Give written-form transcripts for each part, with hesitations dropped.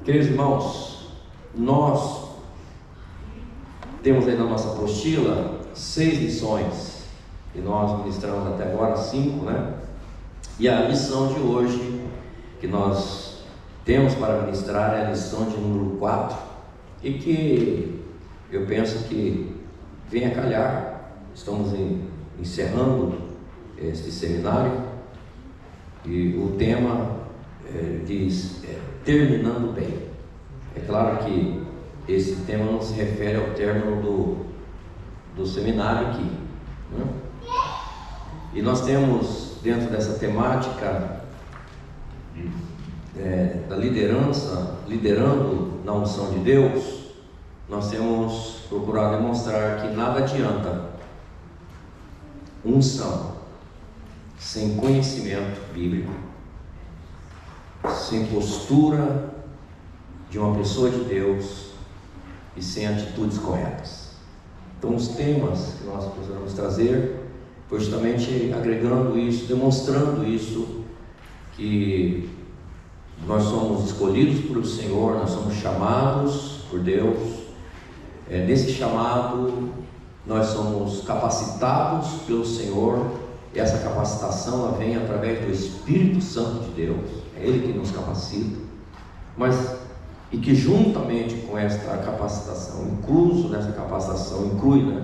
Queridos irmãos, nós temos aí na nossa apostila 6 lições, e nós ministramos até agora 5, né? E a lição de hoje que nós temos para ministrar é a lição de número 4, e que eu penso que vem a calhar. Estamos encerrando este seminário, e o tema diz terminando bem. É claro que esse tema não se refere ao término do seminário aqui, né? E nós temos dentro dessa temática da liderança, liderando na unção de Deus, nós temos procurado demonstrar que nada adianta unção sem conhecimento bíblico, sem postura de uma pessoa de Deus e sem atitudes corretas. Então, os temas que nós precisamos trazer foi justamente agregando isso, demonstrando isso, que nós somos escolhidos por o Senhor, nós somos chamados por Deus. Nesse chamado nós somos capacitados pelo Senhor, e essa capacitação ela vem através do Espírito Santo de Deus. É Ele que nos capacita, e que juntamente com esta capacitação, incluso nessa capacitação, inclui,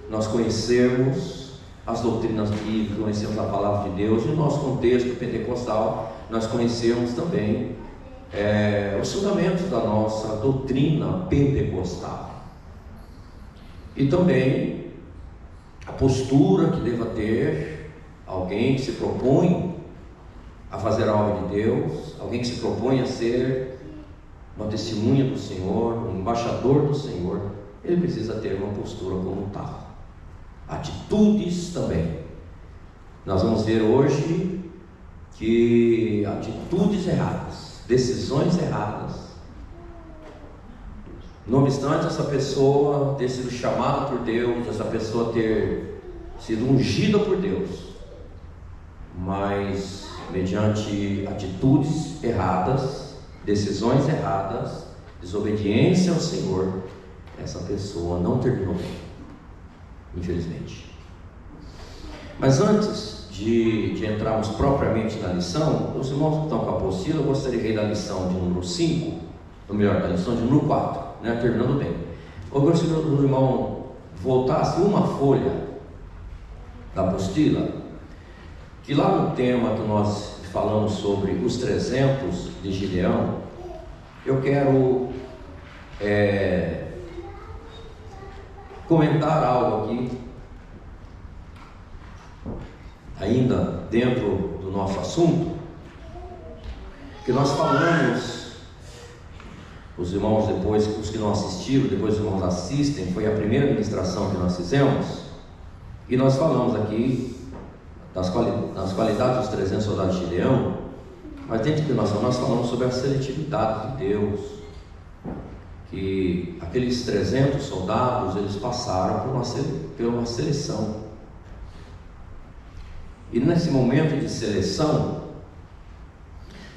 nós conhecermos as doutrinas bíblicas, conhecemos a palavra de Deus, e no nosso contexto pentecostal, nós conhecemos também os fundamentos da nossa doutrina pentecostal, e também a postura que deva ter alguém que se propõe a fazer a obra de Deus, alguém que se propõe a ser uma testemunha do Senhor, um embaixador do Senhor. Ele precisa ter uma postura como tal. Atitudes também. Nós vamos ver hoje que atitudes erradas, decisões erradas, não obstante essa pessoa ter sido chamada por Deus, essa pessoa ter sido ungida por Deus, mas mediante atitudes erradas, decisões erradas, desobediência ao Senhor, essa pessoa não terminou bem, infelizmente. Mas antes de entrarmos propriamente na lição, os irmãos que estão com a apostila, eu gostaria de ler da lição de número 5, ou melhor, da lição de número 4, terminando bem. Eu gostaria que o irmão voltasse uma folha da apostila, que lá no tema que nós falamos sobre os 300 de Gideão, eu quero comentar algo aqui, ainda dentro do nosso assunto, que nós falamos, os irmãos depois, os que não assistiram, depois os irmãos assistem, foi a primeira ministração que nós fizemos, e nós falamos aqui das qualidades dos 300 soldados de Gideão, mas dentro de nós falamos sobre a seletividade de Deus, que aqueles 300 soldados, eles passaram por uma seleção, e nesse momento de seleção,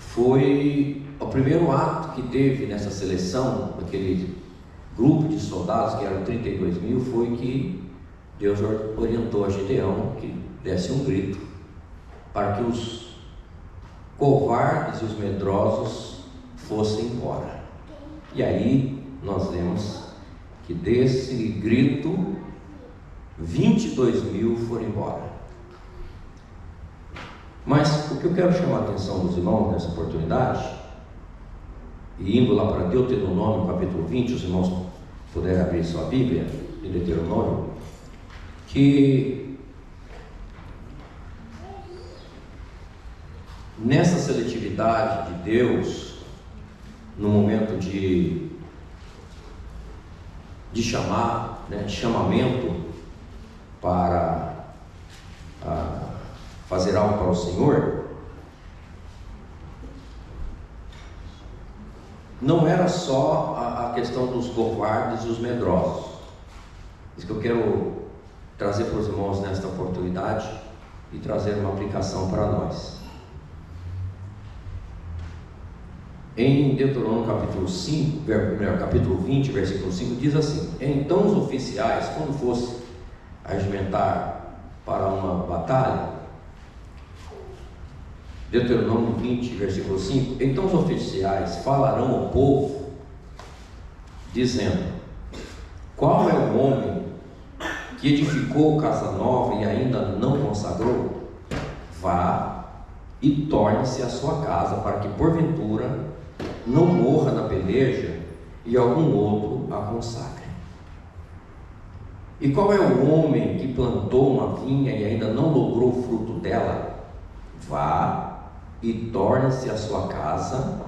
foi o primeiro ato que teve nessa seleção, daquele grupo de soldados, que eram 32 mil, foi que Deus orientou a Gideão que desse um grito, para que os covardes e os medrosos fossem embora. E aí nós vemos que desse grito 22 mil foram embora. Mas o que eu quero chamar a atenção dos irmãos nessa oportunidade, e indo lá para Deuteronômio capítulo 20, os irmãos puderem abrir sua Bíblia em Deuteronômio, que nessa seletividade de Deus, no momento de chamar, de chamamento para fazer algo para o Senhor, não era só a questão dos covardes e os medrosos. Isso que eu quero trazer para os irmãos nesta oportunidade e trazer uma aplicação para nós. Em Deuteronômio capítulo 20, versículo 5, diz assim: então os oficiais, quando fossem regimentar para uma batalha, Deuteronômio 20, versículo 5, então os oficiais falarão ao povo, dizendo: qual é o homem que edificou casa nova e ainda não consagrou? Vá e torne-se a sua casa, para que porventura não morra na peleja e algum outro a consagre. E qual é o homem que plantou uma vinha e ainda não logrou o fruto dela? Vá e torne-se a sua casa,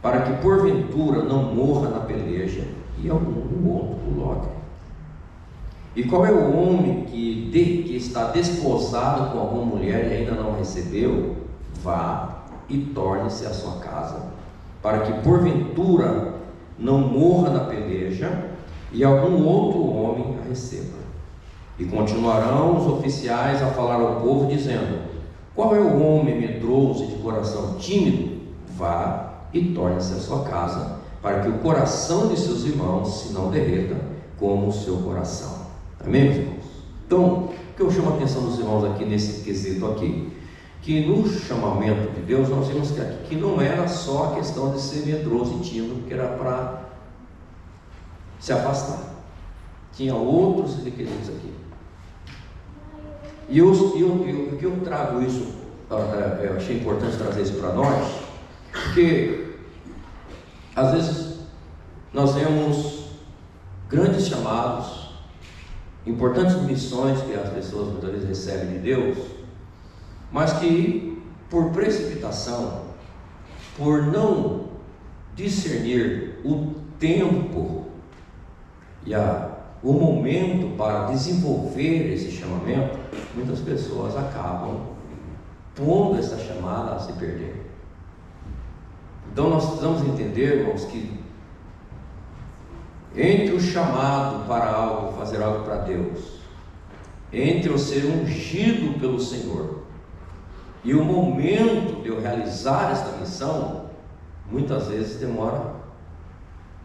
para que porventura não morra na peleja e algum outro logre. E qual é o homem que está desposado com alguma mulher e ainda não recebeu? Vá e torne-se a sua casa, para que porventura não morra na peleja e algum outro homem a receba. E continuarão os oficiais a falar ao povo, dizendo: qual é o homem medroso e de coração tímido? Vá e torne-se a sua casa, para que o coração de seus irmãos se não derreta como o seu coração. Amém, meus irmãos? Então, o que eu chamo a atenção dos irmãos aqui nesse quesito aqui? Que no chamamento de Deus nós vimos que não era só a questão de ser medroso e tímido, que era para se afastar. Tinha outros requisitos aqui. E o que eu trago isso, eu achei importante trazer isso para nós, porque às vezes nós vemos grandes chamados, importantes missões que as pessoas muitas vezes recebem de Deus, mas que por precipitação, por não discernir o tempo e o momento para desenvolver esse chamamento, muitas pessoas acabam pondo essa chamada a se perder. Então nós precisamos entender, irmãos, que entre o chamado para algo, fazer algo para Deus, entre eu ser ungido pelo Senhor e o momento de eu realizar esta missão, muitas vezes demora,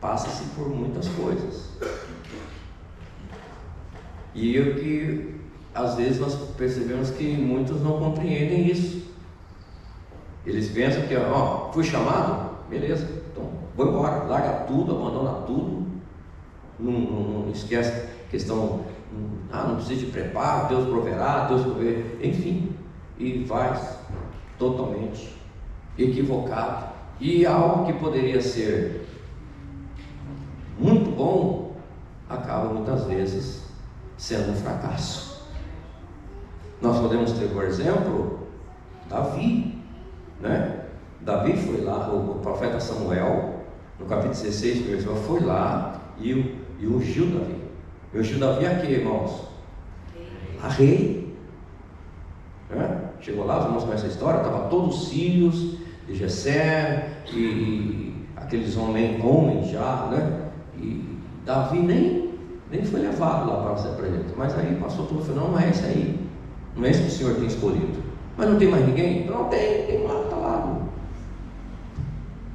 passa-se por muitas coisas. E às vezes nós percebemos que muitos não compreendem isso. Eles pensam que, fui chamado, beleza, então vou embora, larga tudo, abandona tudo, não esquece a questão, não precisa de preparo, Deus proverá, Deus proverá, enfim, e vai totalmente equivocado. E algo que poderia ser muito bom, acaba muitas vezes sendo um fracasso. Nós podemos ter, por exemplo, Davi, né? Davi foi lá, o profeta Samuel, no capítulo 16, versículo, foi lá e ungiu Davi. Ungiu Davi a quê, irmãos? A rei. Né? Chegou lá, os irmãos conhecem a história, estavam todos os filhos de Jessé e aqueles homens já, né? E Davi nem foi levado lá para ser presente, mas aí passou tudo e falou: não é esse aí, não é esse que o Senhor tem escolhido. Mas não tem mais ninguém? Não tem lá, está lá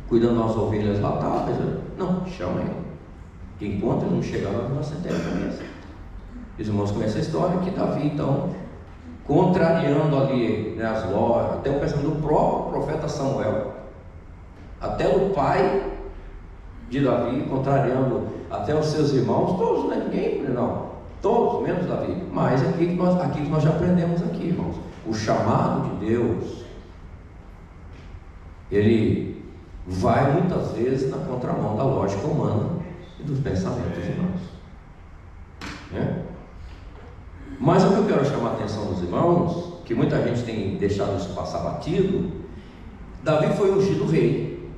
cuidando das ovelhas lá, tá, mas não, chama ele, que enquanto ele não chegar, nós sentaremos a cabeça. Os irmãos conhecem a história que Davi, então, contrariando ali, né, as lojas, até o pensamento do próprio profeta Samuel, até o pai de Davi, contrariando até os seus irmãos, todos, né? Ninguém, não, todos, menos Davi. Mas aqui que nós já aprendemos aqui, irmãos, o chamado de Deus, ele vai muitas vezes na contramão da lógica humana e dos pensamentos humanos, né? Mas o que eu quero chamar a atenção dos irmãos, que muita gente tem deixado isso passar batido, Davi foi ungido rei,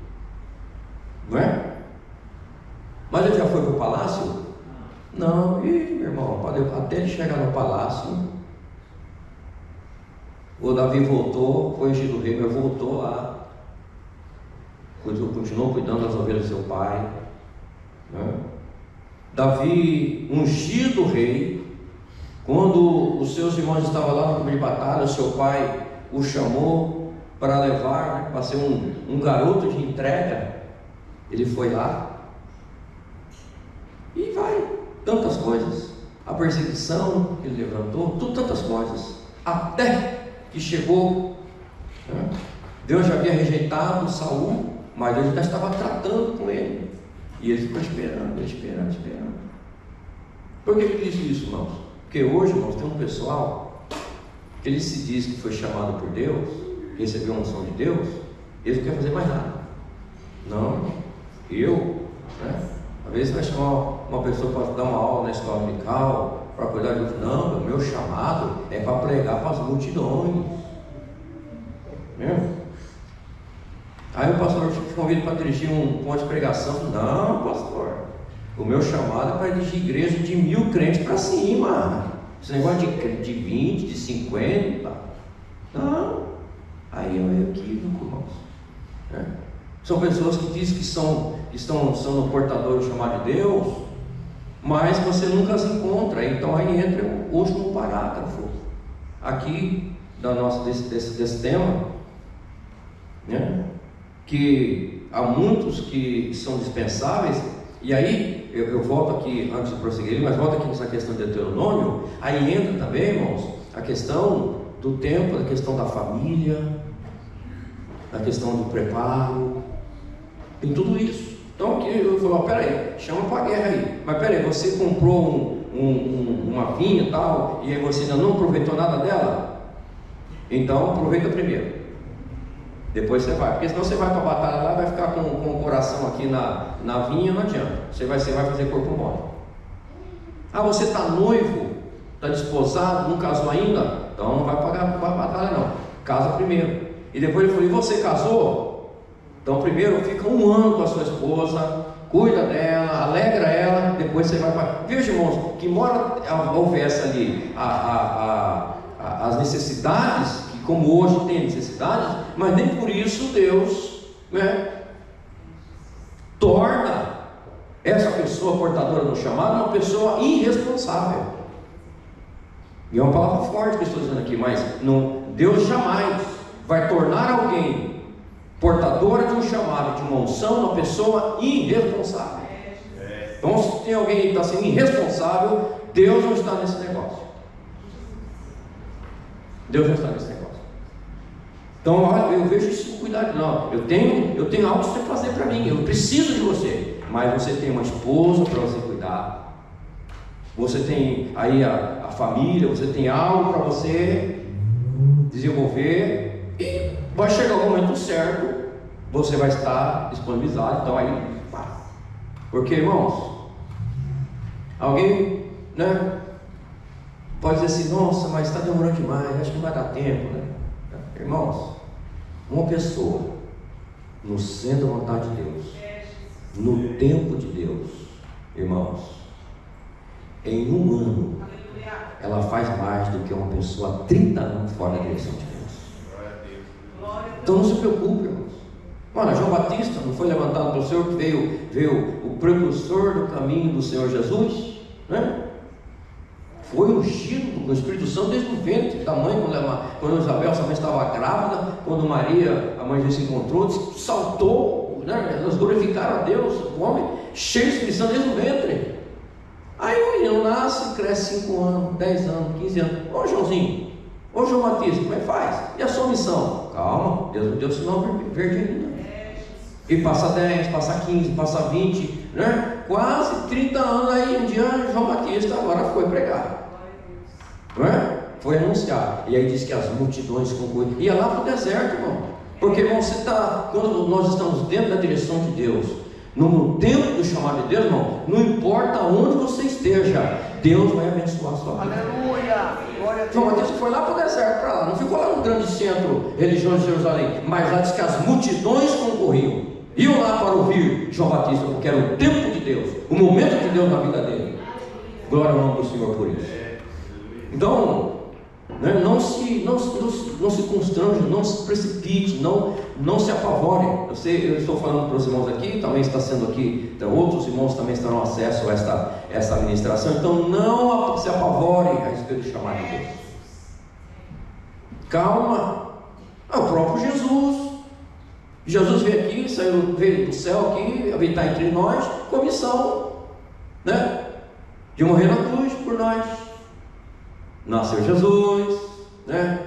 não é? Mas ele já foi para o palácio? Não, meu irmão, até ele chegar no palácio, o Davi voltou, foi ungido rei, mas voltou lá, continuou cuidando das ovelhas do seu pai, né? Davi, ungido rei, quando os seus irmãos estavam lá no campo de batalha, o seu pai o chamou para levar, né, para ser um garoto de entrega, Ele foi lá e vai, tantas coisas, a perseguição que ele levantou, tantas coisas, até que chegou, né? Deus já havia rejeitado Saul, mas Deus já estava tratando com ele, e ele ficou esperando. Por que ele disse isso, irmãos? Porque hoje, irmãos, tem um pessoal que ele se diz que foi chamado por Deus, recebeu a unção de Deus, ele não quer fazer mais nada. Não, né? Às vezes vai chamar uma pessoa para dar uma aula na escola dominical, para cuidar de outro. Não, o meu chamado é para pregar para as multidões. Mesmo? Aí o pastor te convida para dirigir um ponto de pregação. Não, pastor, o meu chamado é para dirigir igreja de 1000 crentes para cima. Esse negócio de 20, de 50. Não. Aí é um equívoco, irmãos. São pessoas que dizem que estão no portador do chamado de Deus, mas você nunca as encontra. Então aí entra o último parágrafo aqui desse tema, né? Que há muitos que são dispensáveis. E aí eu volto aqui, antes de prosseguir, mas volto aqui nessa questão de Deuteronômio. Aí entra também, irmãos, a questão do tempo, a questão da família, a questão do preparo, tem tudo isso. Então aqui eu falo, peraí, chama para a guerra aí. Mas peraí, você comprou uma vinha e tal, e aí você ainda não aproveitou nada dela? Então aproveita primeiro, depois você vai, porque senão você vai para a batalha lá, vai ficar com o coração aqui na vinha, não adianta, você vai fazer corpo mole. Ah, você está noivo, está desposado, não casou ainda? Então não vai pagar para a batalha não, casa primeiro. E depois ele falou, e você casou? Então primeiro fica 1 ano com a sua esposa, cuida dela, alegra ela, depois você vai para... Veja, irmãos, que embora houvesse ali as necessidades, que como hoje tem necessidades, mas nem por isso Deus, né, torna essa pessoa portadora do chamado uma pessoa irresponsável. E é uma palavra forte que eu estou dizendo aqui, mas Deus jamais vai tornar alguém portadora de um chamado, de uma unção, uma pessoa irresponsável. Então, se tem alguém que está sendo irresponsável, Deus não está nesse negócio. Deus não está nesse negócio. Então, olha, eu vejo isso com cuidado. Não, eu tenho algo para você fazer para mim, eu preciso de você. Mas você tem uma esposa para você cuidar, você tem aí a família, você tem algo para você desenvolver, e vai chegar o momento certo, você vai estar disponibilizado. Então aí, porque, irmãos, alguém, né, pode dizer assim, nossa, mas está demorando demais, acho que não vai dar tempo, né? Irmãos, uma pessoa no centro da vontade de Deus, no tempo de Deus, irmãos, em 1 ano ela faz mais do que uma pessoa há 30 anos fora da direção de Deus. Então não se preocupe, irmãos. Olha, João Batista não foi levantado pelo Senhor, que veio o precursor do caminho do Senhor Jesus, né? Foi ungido com o Espírito Santo desde o ventre da mãe, quando Isabel, sua mãe, estava grávida, quando Maria, a mãe de Jesus, se encontrou, saltou, né? Elas glorificaram a Deus, o homem cheio de Espírito Santo desde o ventre. Aí o menino nasce, cresce 5 anos, 10 anos, 15 anos. Ô Joãozinho, ô João Batista, como é que faz? E a sua missão? Calma, Deus não deu sinal verde ainda. E passa 10, passa 15, passa 20, né? Quase 30 anos aí, um dia João Batista agora foi pregar, não é? Foi anunciar. E aí diz que as multidões concorriam. Ia lá para o deserto, irmão. Porque, irmão, quando nós estamos dentro da direção de Deus, no tempo do chamado de Deus, irmão, não importa onde você esteja, Deus vai abençoar a sua vida. Aleluia! João Batista foi lá para o deserto, para lá, não ficou lá no grande centro religioso de Jerusalém, mas lá diz que as multidões concorriam. Iam lá para ouvir João Batista, porque era o tempo de Deus, o momento de Deus na vida dele. Glória ao nome do Senhor por isso. Então, né, não se constrange, não se precipite, não se apavore. Eu estou falando para os irmãos aqui, também está sendo aqui, então, outros irmãos também terão acesso a esta ministração. Então não se apavore a respeito do chamado de Deus. Calma. É o próprio Jesus. Jesus veio aqui, veio do céu aqui, habitar entre nós, com a missão, né? De morrer na cruz por nós. Nasceu Jesus, né?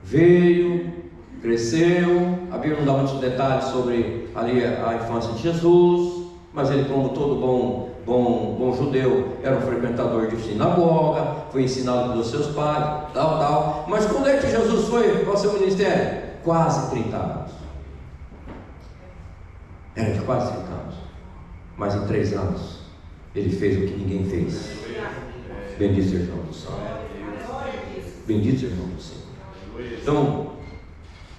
Veio, cresceu. A Bíblia não dá muitos detalhes sobre ali a infância de Jesus, mas ele, como todo bom judeu, era um frequentador de sinagoga, foi ensinado pelos seus pais, tal. Mas quando é que Jesus foi para o seu ministério? Quase 30 anos. Era de quase 30 anos. Mas em 3 anos ele fez o que ninguém fez. Bendito seja o nome do Senhor. Bendito seja o nome do Senhor. Então,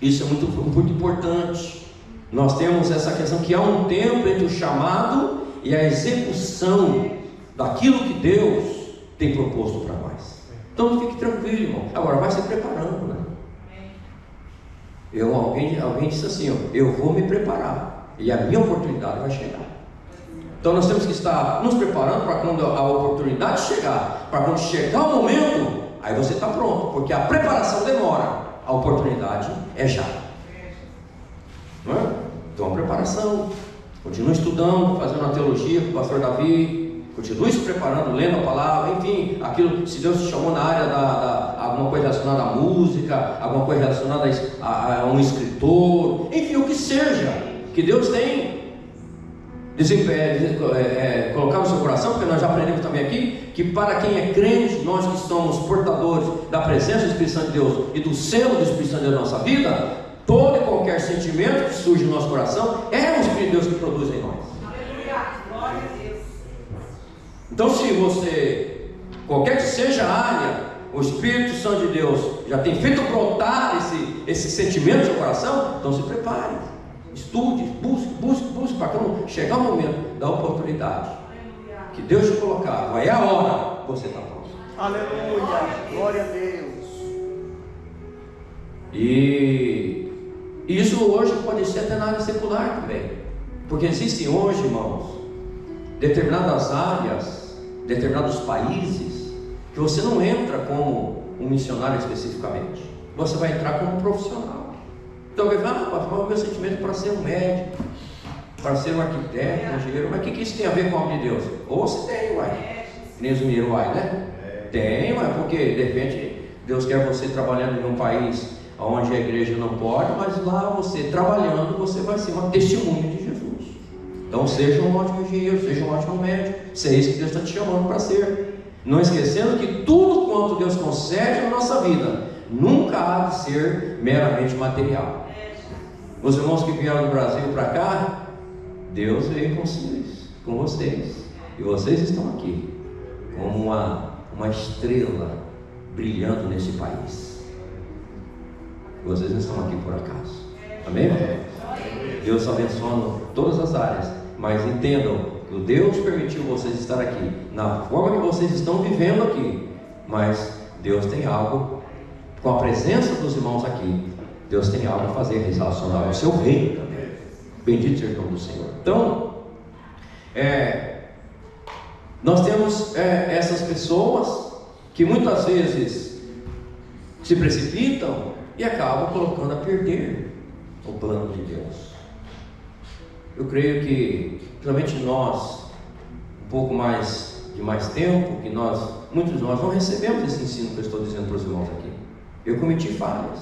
isso é muito importante. Nós temos essa questão que há um tempo entre o chamado e a execução daquilo que Deus tem proposto para nós. Então fique tranquilo, irmão. Agora vai se preparando, né? Alguém disse assim, eu vou me preparar e a minha oportunidade vai chegar. Então nós temos que estar nos preparando para quando a oportunidade chegar, para quando chegar o momento, aí você está pronto, porque a preparação demora, a oportunidade é já. Não é? Então a preparação, continue estudando, fazendo a teologia com o pastor Davi, continue se preparando, lendo a palavra, enfim, aquilo, se Deus te chamou na área alguma coisa relacionada à música, alguma coisa relacionada a um escritor, enfim, o que seja, que Deus tem colocar no seu coração, porque nós já aprendemos também aqui, que para quem é crente, nós que somos portadores da presença do Espírito Santo de Deus e do selo do Espírito Santo de Deus na nossa vida, todo e qualquer sentimento que surge no nosso coração é o Espírito de Deus que produz em nós. Aleluia, glória a Deus. Então, se você, qualquer que seja a área, o Espírito Santo de Deus já tem feito brotar esse sentimento no seu coração, então se prepare, estude, busque, para quando chegar o momento da oportunidade que Deus te colocar, aí é a hora, você está pronto. Aleluia, glória a Deus. E isso hoje pode ser até na área secular também, porque existem hoje, irmãos, determinadas áreas, determinados países, que você não entra como um missionário especificamente, você vai entrar como um profissional. Então alguém fala, o meu sentimento para ser um médico, para ser um arquiteto, um engenheiro, mas o que isso tem a ver com a obra de Deus? Ou se tem, uai, nem os mineiros, uai, né? Tem, uai, porque de repente Deus quer você trabalhando em um país onde a igreja não pode, mas lá você trabalhando, você vai ser uma testemunha de Jesus. Então seja um ótimo engenheiro, seja um ótimo médico, se é isso que Deus está te chamando para ser. Não esquecendo que tudo quanto Deus concede na nossa vida nunca há de ser meramente material. Os irmãos que vieram do Brasil para cá, Deus veio com vocês, e vocês estão aqui como uma estrela brilhando nesse país. Vocês não estão aqui por acaso. Amém? Deus está abençoando todas as áreas, mas entendam que o Deus permitiu vocês estar aqui na forma que vocês estão vivendo aqui, mas Deus tem algo, com a presença dos irmãos aqui, Deus tem algo a fazer relacionado ao seu reino também. Bendito seja o nome do Senhor. Então, nós temos essas pessoas que muitas vezes se precipitam e acabam colocando a perder o plano de Deus. Eu creio que, principalmente nós, um pouco mais de mais tempo, que muitos de nós não recebemos esse ensino que eu estou dizendo para os irmãos aqui. Eu cometi falhas.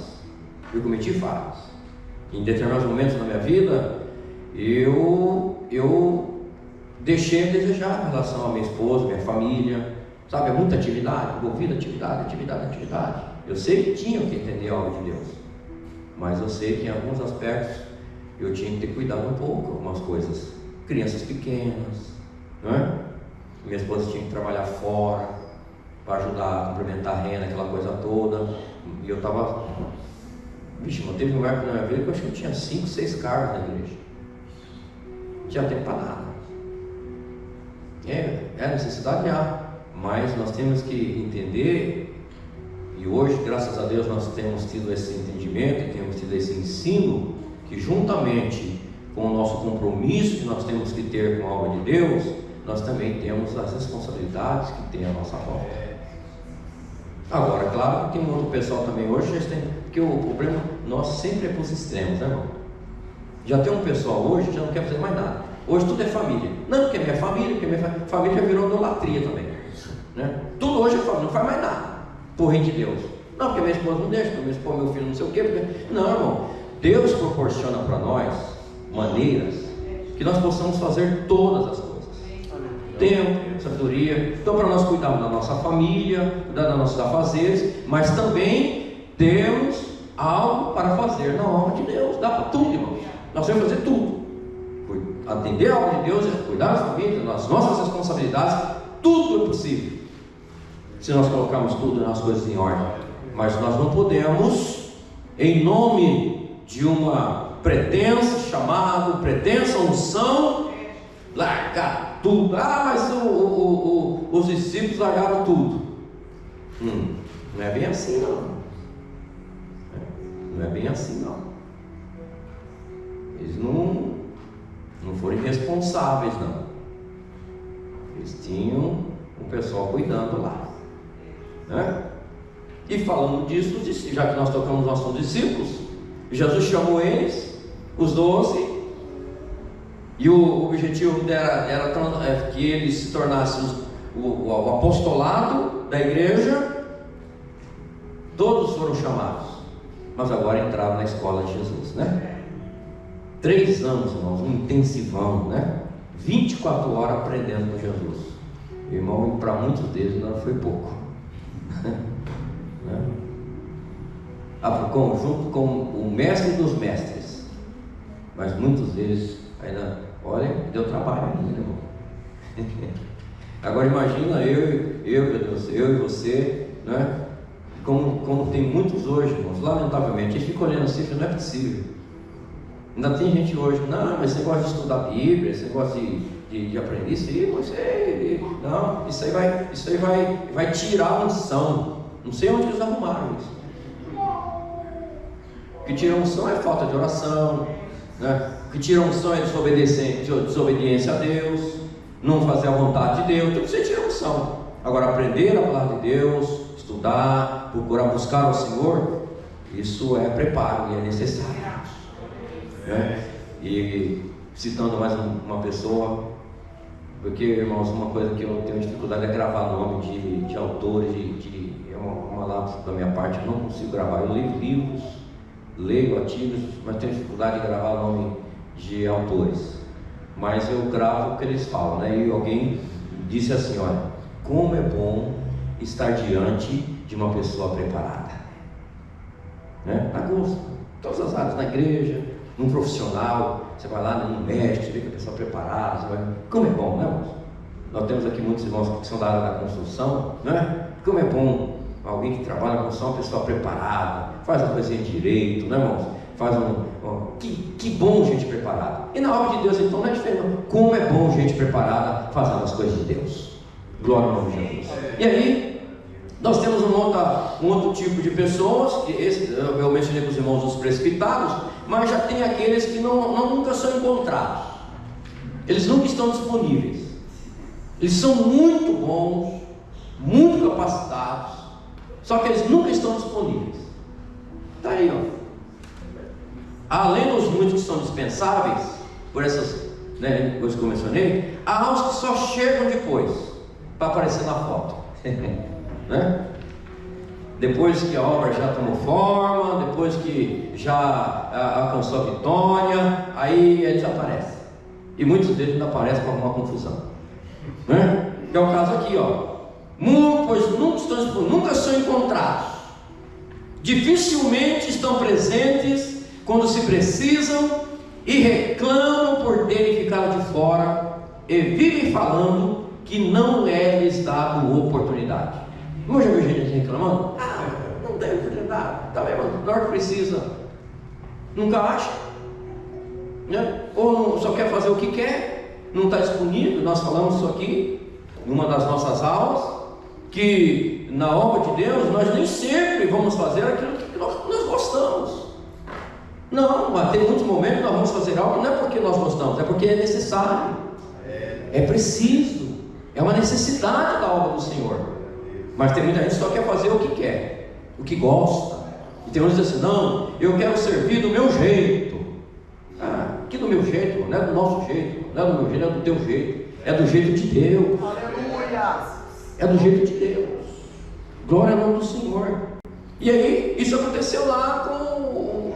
Em determinados momentos da minha vida, eu deixei a desejar em relação à minha esposa, minha família, sabe? É muita atividade, envolvida atividade. Eu sei que tinha que entender a obra de Deus, mas eu sei que em alguns aspectos eu tinha que ter cuidado um pouco, algumas coisas. Crianças pequenas, não é? Minha esposa tinha que trabalhar fora para ajudar a complementar a renda, aquela coisa toda. E eu estava... Mas teve um lugar na minha vida que eu acho que eu tinha 5, 6 cargos na igreja. Não tinha tempo para nada. Necessidade há, mas nós temos que entender, e hoje, graças a Deus, nós temos tido esse entendimento e temos tido esse ensino, que juntamente com o nosso compromisso que nós temos que ter com a obra de Deus, nós também temos as responsabilidades que tem a nossa volta. Agora, claro que tem um outro pessoal também hoje, porque o problema nosso sempre é para os extremos, né, irmão? Já tem um pessoal hoje que já não quer fazer mais nada. Hoje tudo é família. Não, porque é minha família, porque minha família já virou idolatria também, né? Tudo hoje é família, não faz mais nada por reino de Deus. Não, porque minha esposa não deixa, porque minha esposa, meu filho não sei o quê. Porque... Não, irmão, Deus proporciona para nós maneiras que nós possamos fazer todas as coisas. Tempo, sabedoria. Então, para nós cuidarmos da nossa família, cuidar dos nossos afazeres, mas também temos algo para fazer na obra de Deus. Dá para tudo, irmãos. Nós temos que fazer tudo. Atender a obra de Deus, cuidar da família, das nossas responsabilidades, tudo é possível, se nós colocarmos tudo nas coisas em ordem. Mas nós não podemos, em nome de uma pretensa chamada, pretensa unção, largar tudo. Mas os discípulos largaram tudo. Não é bem assim, não. Não é bem assim, não. Eles não foram irresponsáveis, não. Eles tinham o pessoal cuidando lá, né? E falando disso, já que nós tocamos no assunto dos discípulos, Jesus chamou eles, os 12, e o objetivo era que eles se tornassem o apostolado da igreja. Todos foram chamados, mas agora entraram na escola de Jesus, né? 3 anos, irmãos, um intensivão, né? 24 horas aprendendo com Jesus. Irmão, para muitos deles não foi pouco. Né? Junto com o mestre dos mestres. Mas muitos deles ainda, olha, deu trabalho ainda, irmão. Agora imagina eu e você, né? Como tem muitos hoje, irmãos, lamentavelmente, a gente fica olhando assim, não é possível. Ainda tem gente hoje, não, mas você gosta de estudar a Bíblia, você gosta de aprender isso aí, não, isso aí vai tirar a unção. Não sei onde eles arrumaram isso. O que tira a unção é falta de oração, né? O que tira a unção é desobediência a Deus, não fazer a vontade de Deus. Tudo você tira a unção. Agora, aprender a palavra de Deus, estudar, procurar buscar o Senhor, isso é preparo e é necessário, né? E citando mais uma pessoa, porque, irmãos, uma coisa que eu tenho dificuldade é gravar nome de autores, é uma lápis da minha parte, eu não consigo gravar. Eu leio livros, leio artigos, mas tenho dificuldade de gravar nome de autores. Mas eu gravo o que eles falam, né? E alguém disse assim: olha, como é bom estar diante de uma pessoa preparada, né? Na gosto, todas as áreas, na igreja, num profissional, você vai lá num médico, você vê que a pessoa é preparada, como é bom, né, irmãos? Nós temos aqui muitos irmãos que são da área da construção, né? Como é bom alguém que trabalha na construção, uma pessoa preparada, faz a coisinha direito, né, irmãos? Que bom gente preparada. E na obra de Deus, então, não é diferente. Como é bom gente preparada fazendo as coisas de Deus. Glória ao nome de Jesus. E aí, nós temos um outro tipo de pessoas, que eu mencionei com os irmãos os precipitados, mas já tem aqueles que nunca são encontrados. Eles nunca estão disponíveis. Eles são muito bons, muito capacitados, só que eles nunca estão disponíveis. Está aí, ó. Além dos muitos que são dispensáveis, por essas, né, coisas que eu mencionei, há os que só chegam depois, para aparecer na foto. Né? Depois que a obra já tomou forma, depois que já alcançou a vitória, aí eles aparecem. E muitos deles ainda aparecem com alguma confusão, né? Que é o caso aqui, ó. Pois nunca são encontrados, dificilmente estão presentes quando se precisam, e reclamam por terem ficado de fora, e vivem falando que não é lhes dado oportunidade. Eu já vi gente reclamando: não tem oportunidade, tá bem, mas na hora que precisa, nunca acha, né? Ou não, só quer fazer o que quer, não está disponível. Nós falamos isso aqui em uma das nossas aulas, que na obra de Deus nós nem sempre vamos fazer aquilo que nós gostamos. Não, mas tem muitos momentos que nós vamos fazer algo que não é porque nós gostamos, é porque é necessário, é preciso, é uma necessidade da obra do Senhor. Mas tem muita gente que só quer fazer o que quer, o que gosta. E tem uns que dizem assim: não, eu quero servir do meu jeito. do meu jeito, não é do nosso jeito, não é do meu jeito, não é do teu jeito, é do jeito de Deus. Aleluia. É do jeito de Deus. Glória ao nome do Senhor. E aí, isso aconteceu lá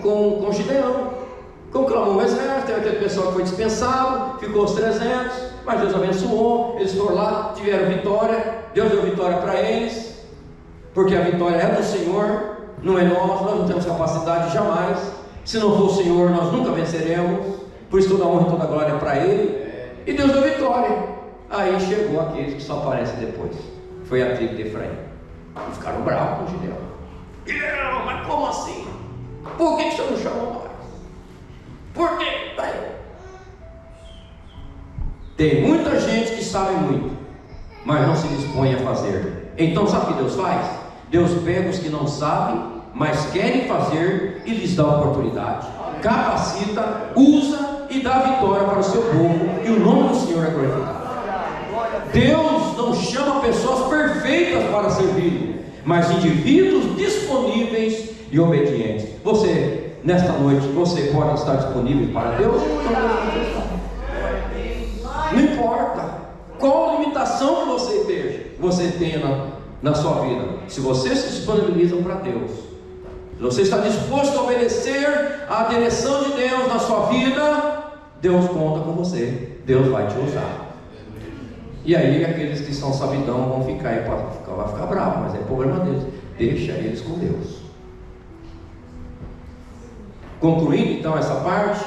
com Gideão. Conclamou o exército, teve aquele pessoal que foi dispensado, ficou os 300, mas Deus abençoou, eles foram lá, tiveram vitória, Deus deu vitória para eles, porque a vitória é do Senhor, não é nós não temos capacidade jamais. Se não for o Senhor, nós nunca venceremos. Por isso toda honra e toda glória é para Ele. E Deus deu vitória. Aí chegou aqueles que só aparecem depois. Foi a tribo de Efraim. E ficaram bravos com Gideão. Gideão, mas como assim? Por que você não chamou nós? Por quê? Tem muita gente que sabe muito, mas não se dispõe a fazer. Então sabe o que Deus faz? Deus pega os que não sabem, mas querem fazer, e lhes dá oportunidade, capacita, usa e dá vitória para o seu povo, e o nome do Senhor é glorificado. Deus não chama pessoas perfeitas para servir, mas indivíduos disponíveis e obedientes. Você, nesta noite, você pode estar disponível para Deus? Não importa qual limitação que você tenha na sua vida. Se você se disponibiliza para Deus, se você está disposto a obedecer à direção de Deus na sua vida, Deus conta com você, Deus vai te usar. E aí aqueles que são sabidão vão ficar aí, vai ficar bravo, mas é problema deles, deixa eles com Deus. Concluindo então essa parte,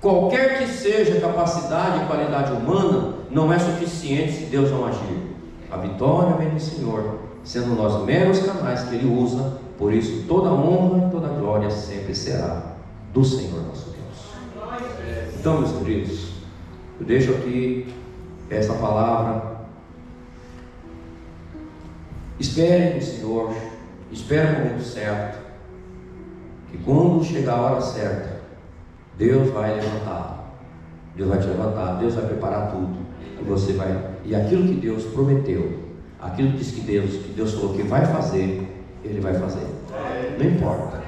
qualquer que seja a capacidade e qualidade humana, não é suficiente se Deus não agir. A vitória vem do Senhor, sendo nós meros canais que Ele usa. Por isso toda honra e toda glória sempre será do Senhor nosso Deus. Então, meus queridos, eu deixo aqui essa palavra. Espere no Senhor, espere o momento certo, que quando chegar a hora certa, Deus vai levantar, Deus vai te levantar, Deus vai preparar tudo, e você vai, e aquilo que Deus prometeu, aquilo que diz que Deus falou que vai fazer, Ele vai fazer, não importa.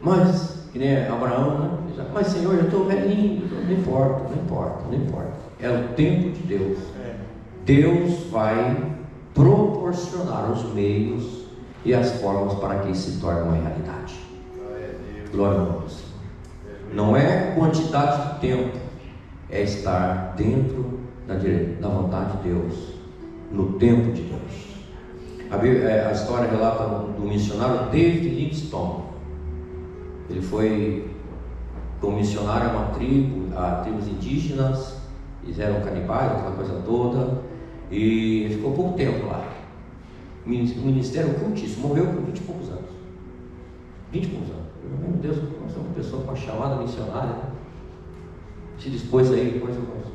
Mas, que nem Abraão, né? Mas Senhor, eu estou velhinho, não importa, não importa, não importa. É o tempo de Deus. Deus vai proporcionar os meios e as formas para que isso se torne uma realidade. Glória a Deus. Não é quantidade de tempo, é estar dentro da vontade de Deus, no tempo de Deus. A história relata do missionário David Livingstone. Ele foi como missionário a tribos indígenas, eles eram canibais, aquela coisa toda, e ele ficou pouco tempo lá. O ministério ocultíssimo, morreu com 20 e poucos anos. 20 e poucos anos. Meu Deus, nós somos uma pessoa com uma chamada missionária, né? Se dispôs aí, depois eu conheço.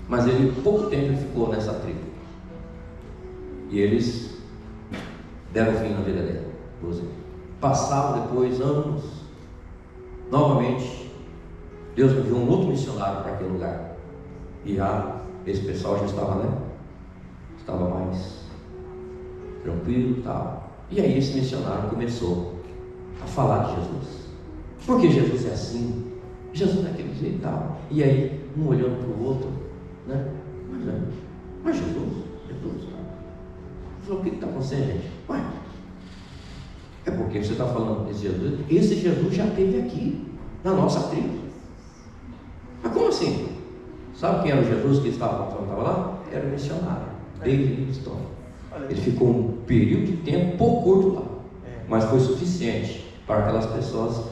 Mas ele, pouco tempo, ele ficou nessa tribo. E eles deram fim na vida dele. Passaram depois anos, novamente, Deus enviou um outro missionário para aquele lugar. E já, esse pessoal já estava, né? Estava mais tranquilo e tal. E aí esse missionário começou a falar de Jesus. Porque Jesus é assim, Jesus é daquele jeito e tal. E aí, um olhando para o outro, né? Mas Jesus, falou, o que está acontecendo, gente? Ué, é porque você está falando desse Jesus. Esse Jesus já esteve aqui, na nossa tribo. Mas como assim? Sabe quem era o Jesus que estava lá? Era o missionário, David Livingstone. Ele ficou um período de tempo pouco curto lá, mas foi suficiente para aquelas pessoas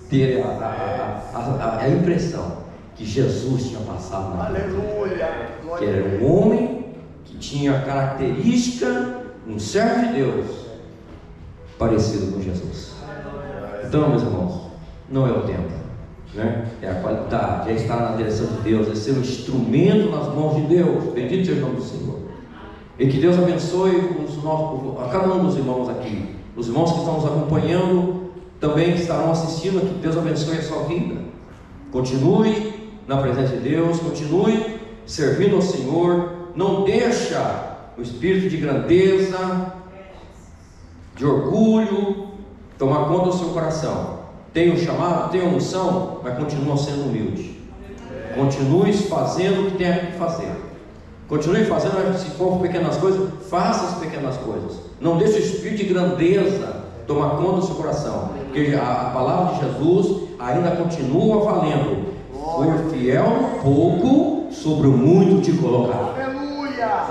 terem a impressão que Jesus tinha passado na vida. Aleluia! Que era um homem que tinha a característica, um servo de Deus, parecido com Jesus. Então, meus irmãos, não é o tempo, né? É a qualidade, é estar na direção de Deus, é ser um instrumento nas mãos de Deus. Bendito seja o nome do Senhor. E que Deus abençoe a cada um dos irmãos aqui, os irmãos que estão nos acompanhando, também que estarão assistindo, que Deus abençoe a sua vida. Continue na presença de Deus, continue servindo ao Senhor, não deixa o espírito de grandeza, de orgulho tomar conta do seu coração. tem o chamado, tem a unção, mas continua sendo humilde. Continue fazendo o que tem que fazer. Continue fazendo, se for pequenas coisas, faça as pequenas coisas. Não deixe o espírito de grandeza tomar conta do seu coração, porque a palavra de Jesus ainda continua valendo. For fiel no pouco, sobre o muito te colocará. Aleluia!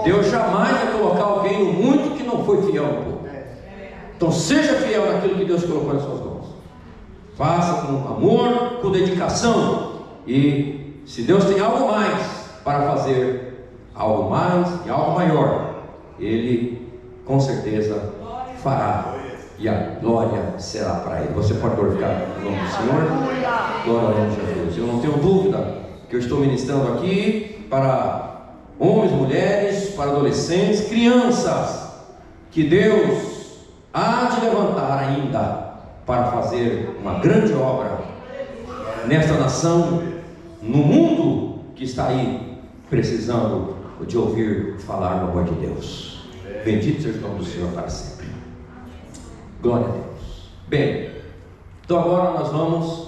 Deus jamais vai colocar alguém no muito que não foi fiel no pouco. Então seja fiel naquilo que Deus colocou nas suas mãos. Faça com amor, com dedicação. E se Deus tem algo mais para fazer, algo mais e algo maior, Ele com certeza fará. E a glória será para Ele. Você pode glorificar o nome do Senhor? Glória ao nome de Jesus. Eu não tenho dúvida que eu estou ministrando aqui para homens, mulheres, para adolescentes, crianças, que Deus há de levantar ainda para fazer uma grande obra nesta nação, no mundo que está aí precisando de ouvir falar do amor de Deus. Bendito seja o nome do Senhor para sempre. Glória a Deus. Bem, então agora nós vamos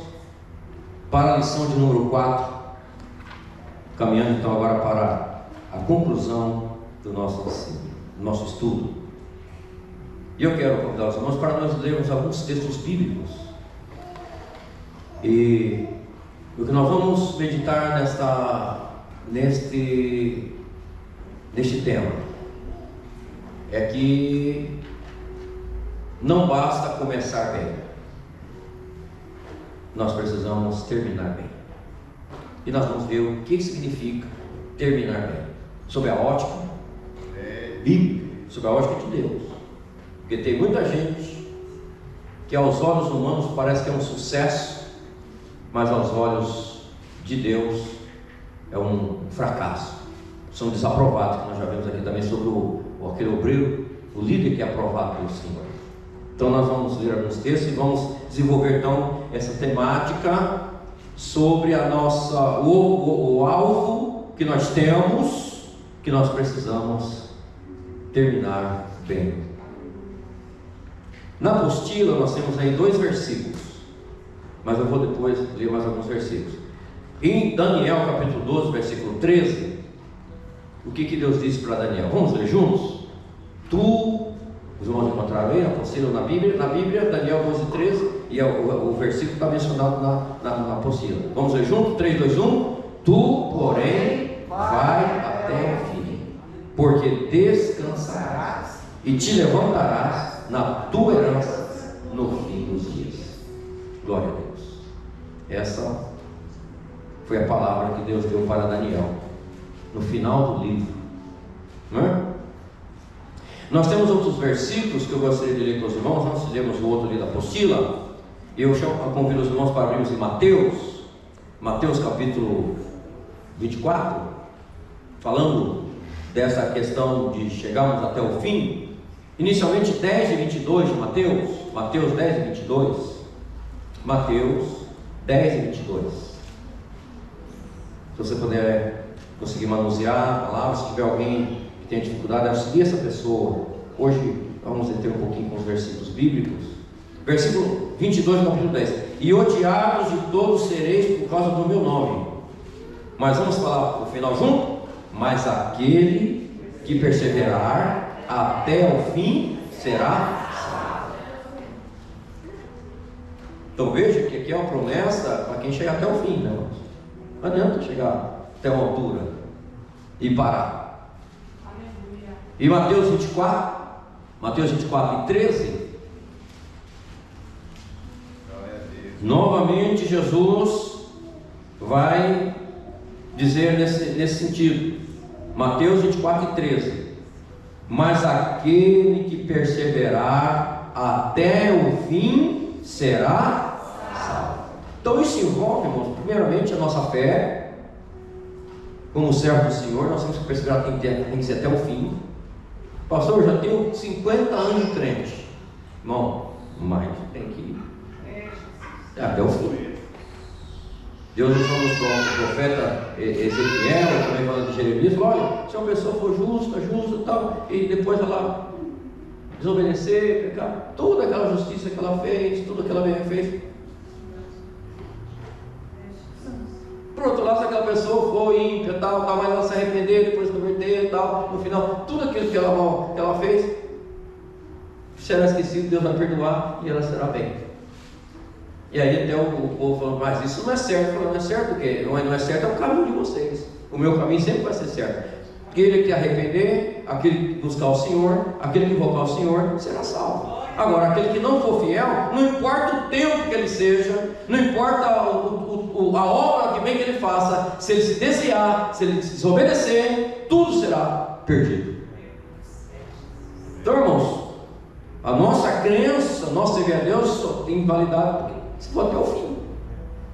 para a lição de número 4, caminhando então agora para a conclusão do nosso ensino, do nosso estudo. E eu quero convidar os irmãos para nós lermos alguns textos bíblicos. E o que nós vamos meditar neste tema é que não basta começar bem, nós precisamos terminar bem. E nós vamos ver o que significa terminar bem, sob a ótica bíblica, sob a ótica de Deus. Porque tem muita gente que aos olhos humanos parece que é um sucesso, mas aos olhos de Deus é um fracasso. São desaprovados, que nós já vimos aqui também sobre aquele obreiro, o líder que é aprovado pelo Senhor. Então nós vamos ler alguns textos e vamos desenvolver então essa temática sobre a nossa, o alvo que nós temos, que nós precisamos terminar bem. Na apostila nós temos aí 2 versículos, mas eu vou depois ler mais alguns versículos. Em Daniel capítulo 12, versículo 13, o que Deus disse para Daniel? Vamos ler juntos? Os irmãos encontraram aí a apostila na Bíblia, Daniel 12, 13, e o versículo está mencionado na apostila. Vamos ler juntos? 3, 2, 1. Tu, porém, vai até o fim, porque descansarás e te levantarás na tua herança no fim dos dias. Glória a Deus. Essa foi a palavra que Deus deu para Daniel no final do livro, não é? Nós temos outros versículos que eu gostaria de ler com os irmãos. Nós lemos o outro ali da apostila. Eu convido os irmãos para abrirmos em Mateus capítulo 24, falando dessa questão de chegarmos até o fim. Inicialmente 10 e 22 de Mateus 10 e 22. Mateus 10 e 22. Se você puder conseguir manusear a palavra, se tiver alguém que tenha dificuldade, auxilie essa pessoa. Hoje vamos deter um pouquinho com os versículos bíblicos. Versículo 22 do capítulo 10. E odiados de todos sereis por causa do meu nome. Mas vamos falar o final junto? Mas aquele que perseverar até o fim será salvo. Então veja que aqui é uma promessa para quem chegar até o fim, né? Não adianta chegar até uma altura e parar. E Mateus 24 e 13, novamente Jesus vai dizer nesse sentido. Mateus 24 e 13. Mas aquele que perseverar até o fim será salvo. Então isso envolve, irmãos, primeiramente a nossa fé. Como servo do Senhor, nós temos que perseverar, tem que ser até o fim. Pastor, eu já tenho 50 anos de crente. Irmão, mas tem que ir até o fim. Deus usou o profeta Ezequiel, também falando de Jeremias, falou: olha, se uma pessoa for justa e tal, e depois ela desobedecer, pecar, toda aquela justiça que ela fez, tudo que ela fez. Por outro lado, se aquela pessoa foi ímpia, tal, mas ela se arrependeu, depois converter, tal, no final, tudo aquilo que ela fez será esquecido, Deus vai perdoar e ela será bem. E aí até o povo falando, mas isso não é certo. Falando, não é certo o quê? Não é certo, é o caminho de vocês. O meu caminho sempre vai ser certo. Aquele que arrepender, aquele que buscar o Senhor, aquele que invocar o Senhor, será salvo. Agora, aquele que não for fiel, não importa o tempo que ele seja, não importa a obra que bem que ele faça, se ele se desviar, se ele desobedecer, tudo será perdido. Então, irmãos, a nossa crença, nosso servir a Deus só tem validade porque se for até o fim.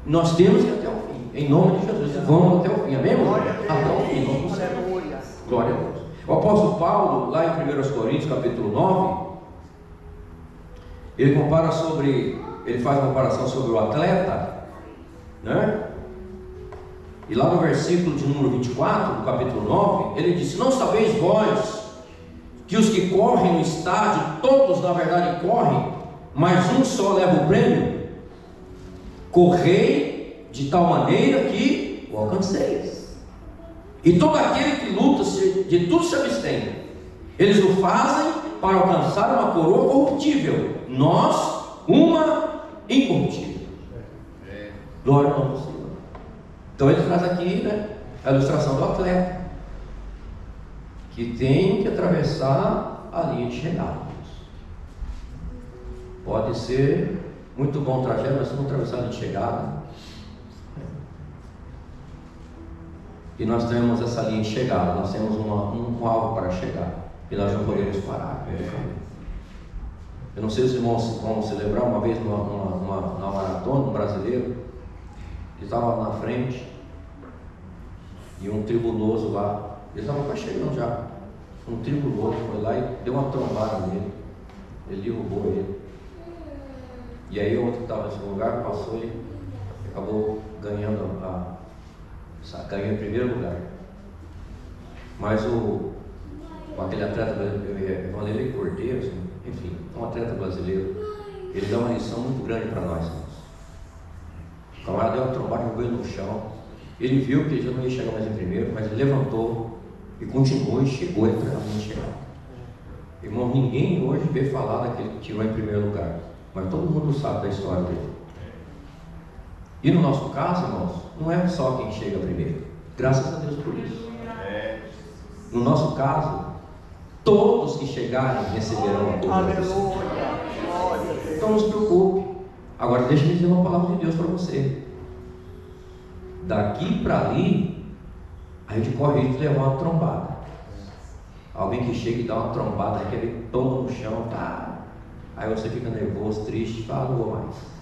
Nós temos que ir até o fim, em nome de Jesus. Vamos até o fim, amém? Até o fim, vamos. Glória a Deus. O apóstolo Paulo, lá em 1 Coríntios capítulo 9, ele faz uma comparação sobre o atleta, né? E lá no versículo de número 24, do capítulo 9, ele disse: não sabeis vós que os que correm no estádio, todos na verdade correm, mas um só leva o prêmio? Correi de tal maneira que o alcanceis. E todo aquele que luta de tudo se abstém. Eles o fazem para alcançar uma coroa corruptível, nós uma incorruptível. Glória ao nome do Senhor. Então ele traz aqui, né, a ilustração do atleta que tem que atravessar a linha de chegada. Pode ser muito bom o trajeto, mas se não atravessar a linha de chegada, e nós temos essa linha de chegada, nós temos um alvo para chegar, e nós não podemos parar. Eu não sei se os irmãos vão se lembrar, uma vez numa maratona, um brasileiro que estava na frente, e um tribuloso lá, ele estava quase chegando já, um tribuloso foi lá e deu uma trombada nele, ele derrubou ele, e aí o outro que estava nesse lugar passou e acabou ganhando ganhou em primeiro lugar. Mas aquele atleta brasileiro, Vanderlei Cordeiro, enfim, um atleta brasileiro, ele dá uma lição muito grande para nós. O camarada deu uma trombada, jogou ele no chão. Ele viu que ele já não ia chegar mais em primeiro, mas ele levantou e continuou e chegou a chegar. Irmão, ninguém hoje vê falar daquele que tirou em primeiro lugar, mas todo mundo sabe da história dele. E no nosso caso, irmãos, não é só quem chega primeiro. Graças a Deus por isso. No nosso caso, todos que chegarem receberão a coroa. Então não se preocupe. Agora deixa eu dizer uma palavra de Deus para você. Daqui para ali, a gente corre risco de levar uma trombada. Alguém que chega e dá uma trombada, que ele toma no chão, tá? Aí você fica nervoso, triste, fala, não vou mais.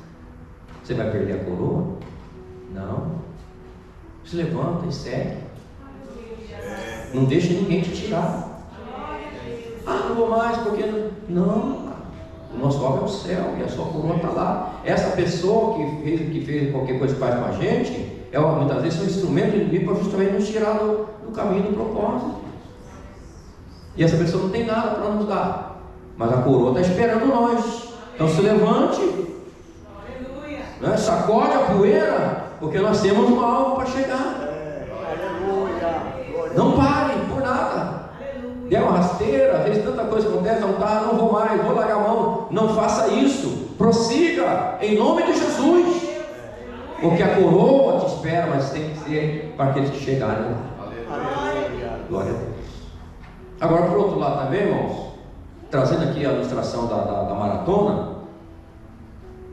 Você vai perder a coroa? Não. Se levanta e segue. Não deixa ninguém te tirar. Ah, não vou mais porque não. O nosso alvo é o céu e a sua coroa está lá. Essa pessoa que fez qualquer coisa que faz com a gente, muitas vezes é um instrumento do inimigo para justamente nos tirar do caminho do propósito. E essa pessoa não tem nada para nos dar, mas a coroa está esperando nós. Então se levante. Né? Sacode a poeira, porque nós temos um alvo para chegar. Não pare por nada. Dê uma rasteira, às vezes tanta coisa acontece, não vou mais, vou largar a mão. Não faça isso, prossiga em nome de Jesus, porque a coroa te espera, mas tem que ser para aqueles que chegarem lá. Glória a Deus. Agora, por outro lado também, irmãos, trazendo aqui a ilustração da maratona,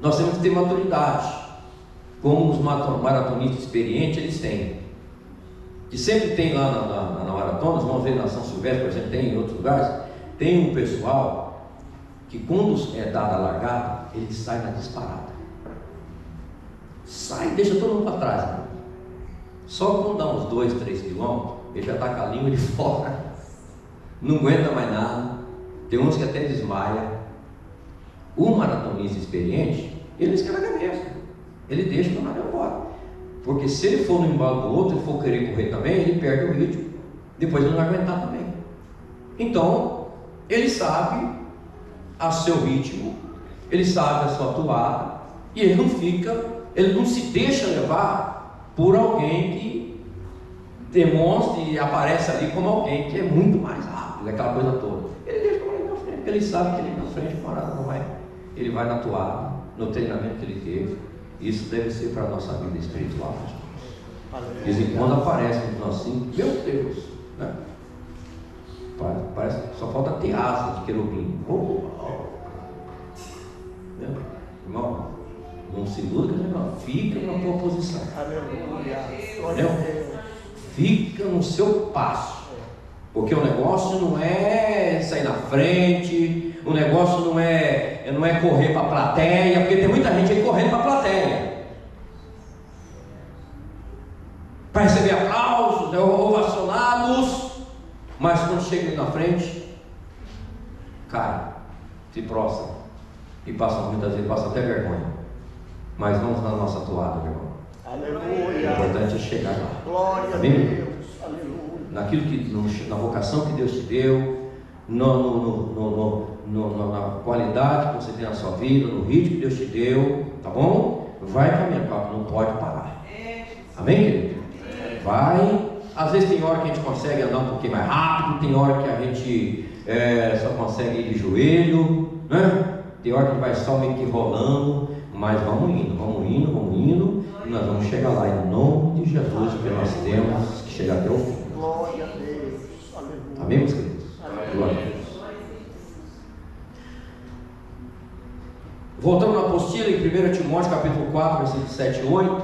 nós temos que ter maturidade, como os maratonistas experientes eles têm. Que sempre tem lá na maratona, vamos ver na São Silvestre, por exemplo, tem em outros lugares, tem um pessoal que quando é dada a largada, ele sai na disparada. Sai, deixa todo mundo para trás. Né? Só quando dá uns 2, 3 quilômetros, ele já está com a língua de fora, não aguenta mais nada, tem uns que até desmaia. O maratonista experiente, ele esquenta a cabeça, ele deixa o camarada embora, porque se ele for no embalo do outro, ele for querer correr também, ele perde o ritmo, depois ele não vai aguentar também. Então ele sabe a seu ritmo, ele sabe a sua toada, e ele não se deixa levar por alguém que demonstre e aparece ali como alguém que é muito mais rápido, aquela coisa toda. Ele deixa para ali na frente, porque ele sabe que ele na frente parado não vai. Ele vai na toada, no treinamento que ele teve. Isso deve ser para a nossa vida espiritual. De vez em quando aparece entre nós assim, meu Deus, né? Parece que só falta ter asa de querubim. Irmão, não se iluda, irmão. Fica na tua posição. Aleluia. Fica no seu passo. Porque o negócio não é sair na frente, o negócio não é correr para a plateia, porque tem muita gente aí correndo para a plateia, para receber aplausos, né, ovacionados, mas quando chega ali na frente, cai, se prostra, e muitas vezes passa até vergonha. Mas vamos na nossa toada, meu irmão. Aleluia. O importante é chegar lá. Glória a Deus. Aleluia. Naquilo na vocação que Deus te deu, na qualidade que você tem na sua vida, no ritmo que Deus te deu, tá bom? Vai caminhando, não pode parar. Amém, querido? Vai. Às vezes tem hora que a gente consegue andar um pouquinho mais rápido, tem hora que a gente só consegue ir de joelho, né? Tem hora que a gente vai só meio que rolando, mas vamos indo, e nós vamos chegar lá em nome de Jesus, porque nós temos que chegar até o fim. Glória a Deus. Aleluia. Amém, meus queridos? Glória a Deus. Voltando na apostila, em 1 Timóteo capítulo 4, versículos 7 e 8,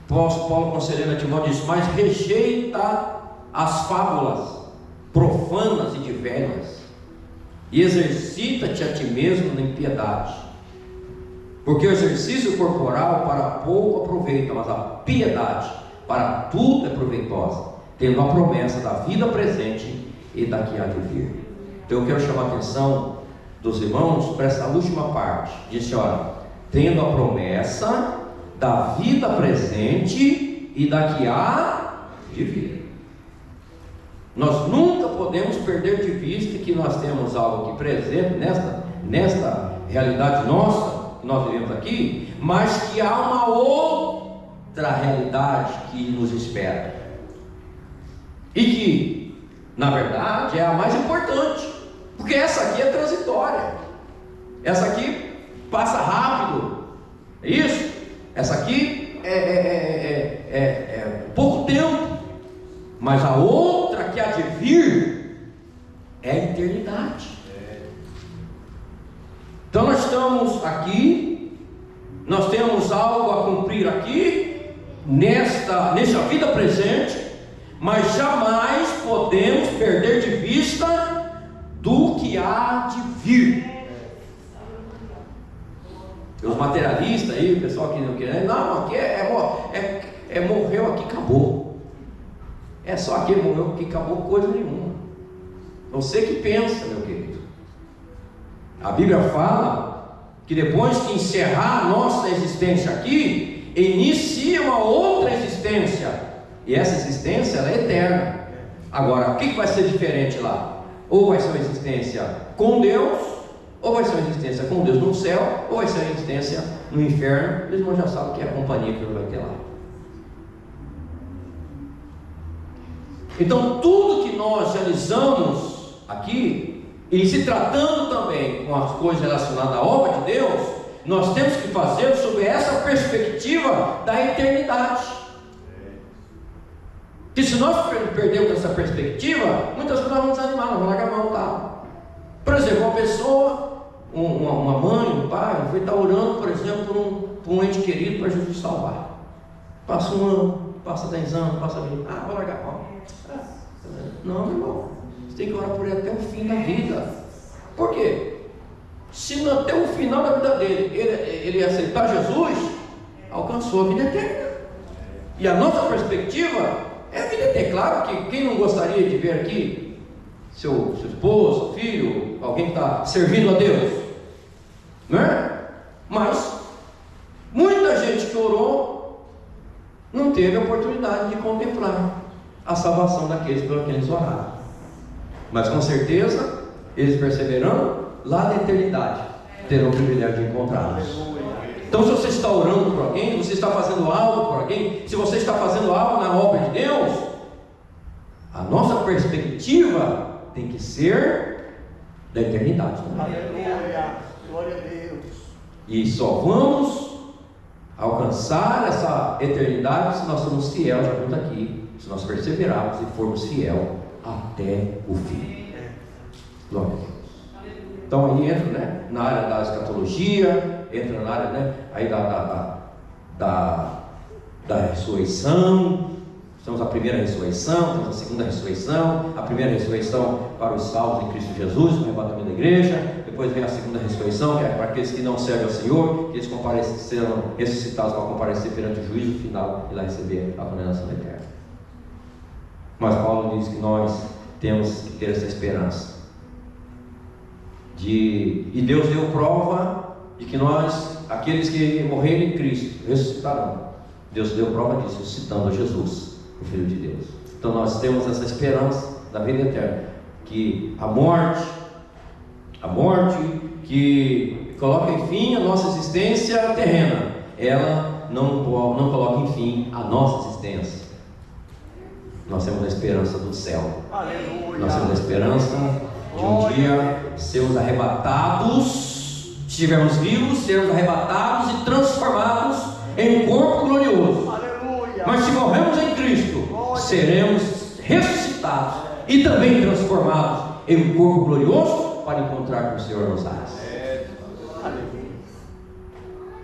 Paulo aconselhando a Timóteo diz: mas rejeita as fábulas profanas e de velhas, e exercita-te a ti mesmo na piedade, porque o exercício corporal para pouco aproveita, mas a piedade para tudo é proveitosa, tendo a promessa da vida presente e da que há de vir. Então eu quero chamar a atenção dos irmãos para essa última parte. Diz: olha, tendo a promessa da vida presente e da que há de vir. Nós nunca podemos perder de vista que nós temos algo aqui presente nesta realidade nossa que nós vivemos aqui, mas que há uma outra realidade que nos espera, e que na verdade é a mais importante, porque essa aqui é transitória, essa aqui passa rápido, é isso? Essa aqui é pouco tempo, mas a outra que há de vir é a eternidade. Então nós estamos aqui, nós temos algo a cumprir aqui, nesta vida presente, mas jamais podemos perder de vista do que há de vir. Os materialistas aí, o pessoal que não quer, não, aqui morreu aqui, acabou. É só aqui morreu aqui, acabou coisa nenhuma. Você que pensa, meu querido. A Bíblia fala que depois que encerrar a nossa existência aqui, inicia uma outra existência, e essa existência ela é eterna. Agora, o que vai ser diferente lá? Ou vai ser uma existência com Deus, ou vai ser uma existência com Deus no céu, ou vai ser uma existência no inferno. Eles já sabem que é a companhia que ele vai ter lá. Então tudo que nós realizamos aqui, e se tratando também com as coisas relacionadas à obra de Deus, nós temos que fazer sob essa perspectiva da eternidade. Que se nós perdermos essa perspectiva, muitas vezes nós vamos desanimar, nós vamos largar a mão, tá? Por exemplo, uma pessoa, uma mãe, um pai, vai estar orando, por exemplo, por um ente querido para Jesus salvar. Passa um ano, passa 10 anos, passa 20, vou largar a mão. Não, meu irmão, você tem que orar por ele até o fim da vida. Por quê? Se até o final da vida dele ele aceitar Jesus, alcançou a vida eterna. E a nossa perspectiva é a vida eterna. Claro que quem não gostaria de ver aqui seu esposo, seu filho, alguém que está servindo a Deus, né? Mas muita gente que orou não teve a oportunidade de contemplar a salvação daqueles por quem eles oraram. Mas com certeza eles perseverando, lá na eternidade, terão o privilégio de encontrá-los. Então, se você está orando por alguém, você está fazendo algo por alguém, se você está fazendo algo na obra de Deus, a nossa perspectiva tem que ser da eternidade. Aleluia, glória a Deus. E só vamos alcançar essa eternidade se nós somos fiéis, já vimos aqui, se nós perseverarmos e formos fiéis até o fim. Glória a Deus. Então aí entra, né, na área da escatologia, entra na área, né, aí da ressurreição. Temos a primeira ressurreição, temos a segunda ressurreição. A primeira ressurreição para os salvos em Cristo Jesus, o arrebatamento da igreja. Depois vem a segunda ressurreição, que é para aqueles que não servem ao Senhor, que eles serão ressuscitados para comparecer perante o juízo final e lá receber a condenação eterna. Mas Paulo diz que nós temos que ter essa esperança. E Deus deu prova de que nós, aqueles que morrerem em Cristo, ressuscitarão. Deus deu prova disso, citando a Jesus, o Filho de Deus. Então nós temos essa esperança da vida eterna, que a morte que coloca em fim a nossa existência terrena, ela não coloca em fim a nossa existência. Nós temos a esperança do céu. Aleluia. Nós temos a esperança de um dia sermos arrebatados, se estivermos vivos, sermos arrebatados e transformados em um corpo glorioso. Aleluia. Mas se morremos em Cristo, seremos ressuscitados e também transformados em um corpo glorioso para encontrar com o Senhor nos ares.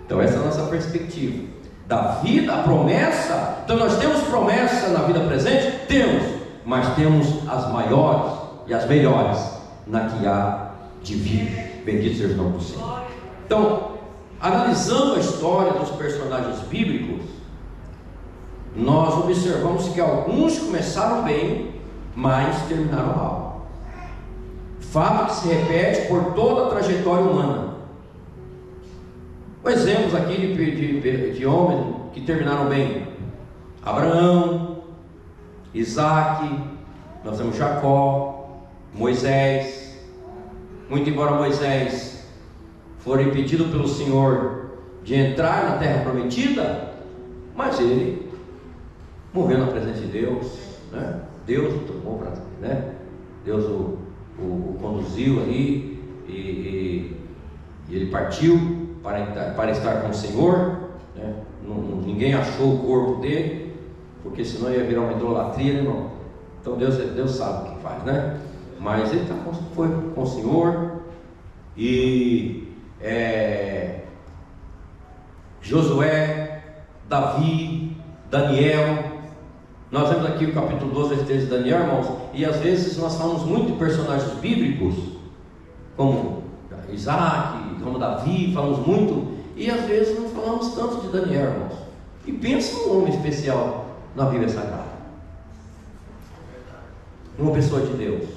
Então essa é a nossa perspectiva da vida, a promessa. Então nós temos promessa na vida presente? Temos, mas temos as maiores e as melhores na que há de vir. Bendito seja o nome do Senhor. Então, analisando a história dos personagens bíblicos, nós observamos que alguns começaram bem, mas terminaram mal. Fato que se repete por toda a trajetória humana. Exemplos aqui de homens que terminaram bem: Abraão, Isaac, nós temos Jacó, Moisés. Muito embora Moisés for impedido pelo Senhor de entrar na terra prometida, mas ele morreu na presença de Deus, né? Deus o tomou para, né? Deus o conduziu ali e ele partiu para estar com o Senhor, né? Ninguém achou o corpo dele, porque senão ia virar uma idolatria, né, irmão? Então Deus sabe o que faz, né? Mas ele foi com o Senhor. E Josué, Davi, Daniel. Nós vemos aqui o capítulo 12, versículo 13 de Daniel, irmãos. E às vezes nós falamos muito de personagens bíblicos, como Isaac, como Davi, falamos muito, e às vezes não falamos tanto de Daniel, irmãos. E pensa num homem especial na Bíblia Sagrada, uma pessoa de Deus,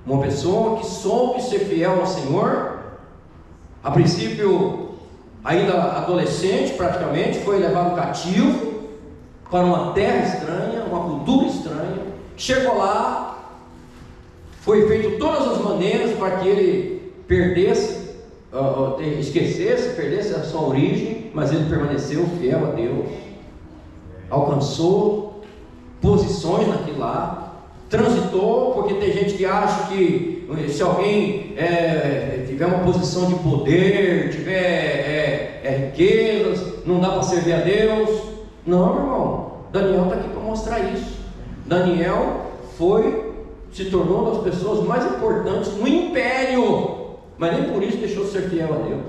uma pessoa que soube ser fiel ao Senhor. A princípio, ainda adolescente praticamente, foi levado cativo para uma terra estranha, uma cultura estranha. Chegou lá, foi feito todas as maneiras para que ele perdesse a sua origem, mas ele permaneceu fiel a Deus, alcançou posições naquilo lá, transitou, porque tem gente que acha que se alguém tiver uma posição de poder, tiver riquezas, não dá para servir a Deus. Não, irmão, Daniel está aqui para mostrar isso. Daniel se tornou uma das pessoas mais importantes no império, mas nem por isso deixou de ser fiel a Deus,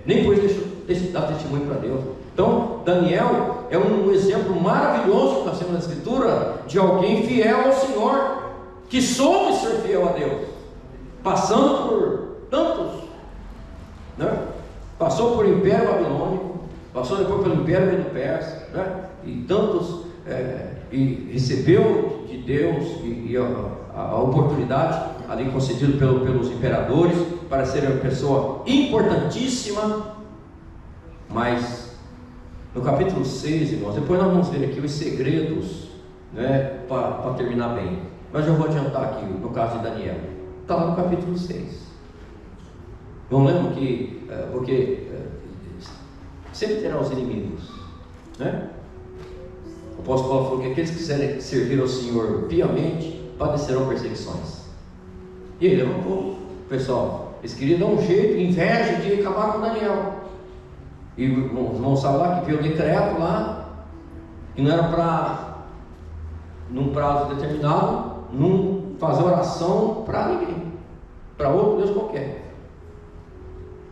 nem por isso deixou de dar testemunho para Deus. Então, Daniel é um exemplo maravilhoso que nós temos na Escritura de alguém fiel ao Senhor, que soube ser fiel a Deus, passando por tantos, né? Passou por Império Babilônico, passou depois pelo Império Medo-Persa, né? E tantos, e recebeu de Deus e a oportunidade ali concedida pelos imperadores para ser uma pessoa importantíssima. Mas no capítulo 6, irmãos, depois nós vamos ver aqui os segredos, né, para terminar bem. Mas eu vou adiantar aqui no caso de Daniel. Está lá no capítulo 6. Eu lembro que, porque sempre terá os inimigos, né? O apóstolo Paulo falou que aqueles que quiserem servir ao Senhor piamente padecerão perseguições. E ele levantou o pessoal. Eles queriam dar um jeito, inveja de acabar com Daniel. E os irmãos sabem lá que veio o decreto lá, que não era para, num prazo determinado, não fazer oração para ninguém, para outro Deus qualquer.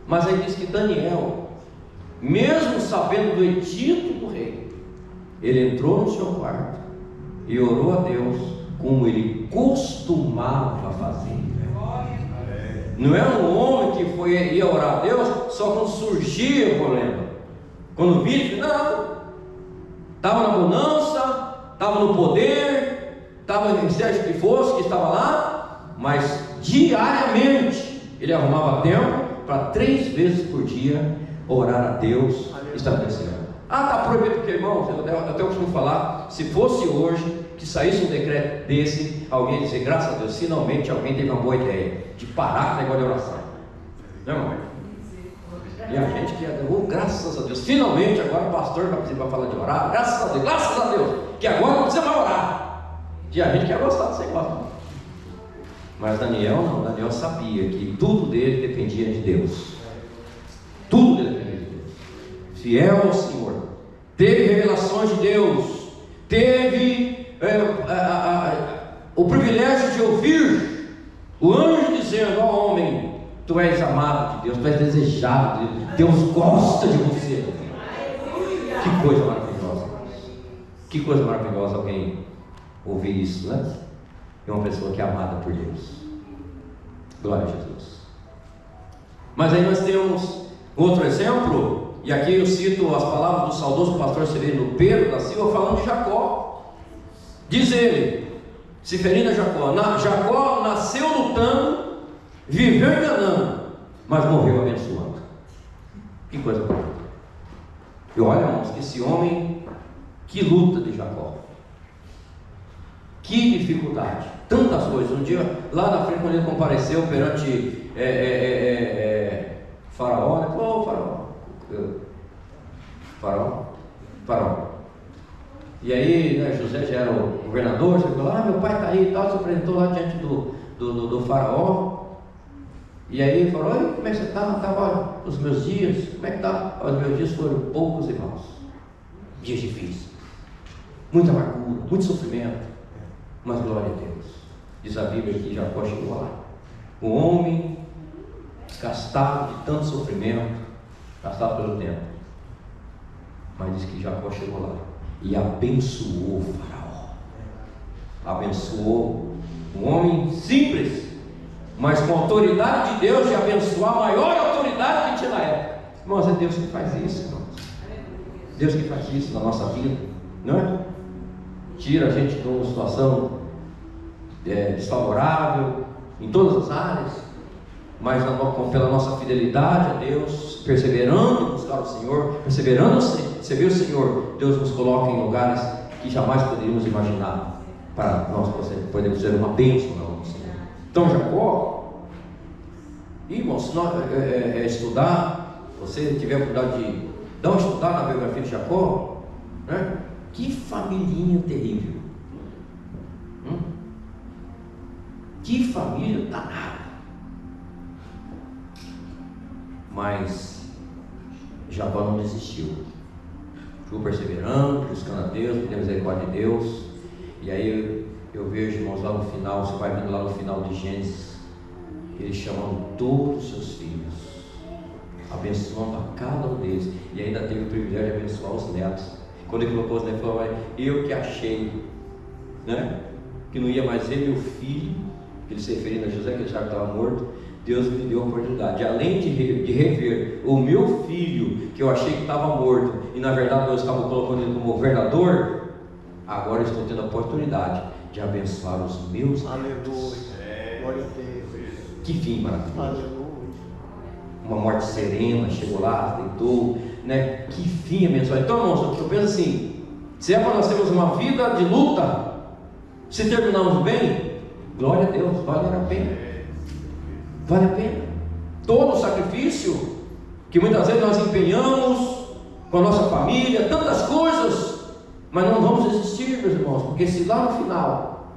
Mas aí diz que Daniel, mesmo sabendo do edito do rei, ele entrou no seu quarto e orou a Deus como ele costumava fazer. Não era um homem que ia orar a Deus só quando surgia o problema. Quando via, não. Estava na bonança, estava no poder, estava em seja que fosse, que estava lá, mas diariamente ele arrumava tempo para 3 vezes por dia orar a Deus, estabelecendo. Está proibido, porque, irmãos, eu até costumo falar, se fosse hoje que saísse um decreto desse, alguém dizer, graças a Deus, finalmente alguém teve uma boa ideia de parar com o negócio de oração. Não é, irmão? E a gente que graças a Deus, finalmente agora o pastor vai precisar falar de orar, graças a Deus, que agora não precisa mais orar. E a gente quer gostar desse negócio. Mas Daniel não, Daniel sabia que tudo dele dependia de Deus. Tudo dele dependia de Deus. Fiel ao Senhor, teve revelações de Deus, teve o privilégio de ouvir o anjo dizendo ao homem: tu és amado de Deus, tu és desejado de Deus, Deus gosta de você. Que coisa maravilhosa, que coisa maravilhosa alguém ouvir isso, né? É uma pessoa que é amada por Deus. Glória a Jesus. Mas aí nós temos outro exemplo. E aqui eu cito as palavras do saudoso pastor Severino Pedro da Silva falando de Jacó. Diz ele, se referindo a Jacó: Jacó nasceu lutando, viveu enganando, mas morreu abençoando. Que coisa boa. E olha, irmãos, esse homem, que luta de Jacó, que dificuldade, tantas coisas. Um dia, lá na frente, quando ele compareceu perante Faraó, né? Falou: Faraó. E aí, né, José já era o governador, você falou: meu pai está aí e tal, se apresentou lá diante do Faraó. E aí ele falou: como é que você está? Olha, os meus dias, como é que está? Os meus dias foram poucos e maus, dias difíceis, muita amargura, muito sofrimento, mas glória a Deus. Diz a Bíblia que Jacó chegou lá, o homem gastado de tanto sofrimento, gastado pelo tempo, mas diz que Jacó chegou lá e abençoou o Faraó, abençoou um homem simples, mas com a autoridade de Deus de abençoar a maior autoridade que tinha na época. Irmãos, é Deus que faz isso, irmãos. Deus que faz isso na nossa vida, não é? Tira a gente de uma situação desfavorável em todas as áreas, mas pela nossa fidelidade a Deus, perseverando em buscar o Senhor, perseverando em servir o Senhor, Deus nos coloca em lugares que jamais poderíamos imaginar, para nós podermos ser uma bênção na mão do Senhor. Então Jacó, irmãos, se nós estudar, você tiver a oportunidade de dar uma estudada na biografia de Jacó, né? Que família terrível, que família danada. Mas Jacó não desistiu, ficou perseverando, buscando a Deus, pedindo a misericórdia de Deus. E aí eu vejo, irmãos, lá no final, você vai vendo lá no final de Gênesis, ele chamando todos os seus filhos, abençoando a cada um deles, e ainda teve o privilégio de abençoar os netos. Quando ele colocou os netos, ele falou: eu que achei, né, que não ia mais ver meu filho, ele se referindo a José, que ele já estava morto, Deus me deu a oportunidade, além de rever o meu filho, que eu achei que estava morto, e na verdade Deus estava colocando ele como governador, agora eu estou tendo a oportunidade de abençoar os meus netos. Aleluia. Glória a Deus. Que fim maravilhoso. Aleluia. Uma morte serena, chegou lá, deitou, né? Que fim abençoado. Então, irmãos, eu penso assim: se é para nós termos uma vida de luta, se terminarmos bem, glória a Deus, vale a pena. Vale a pena. todo o sacrifício que muitas vezes nós empenhamos com a nossa família, tantas coisas, mas não vamos desistir, meus irmãos, porque se lá no final,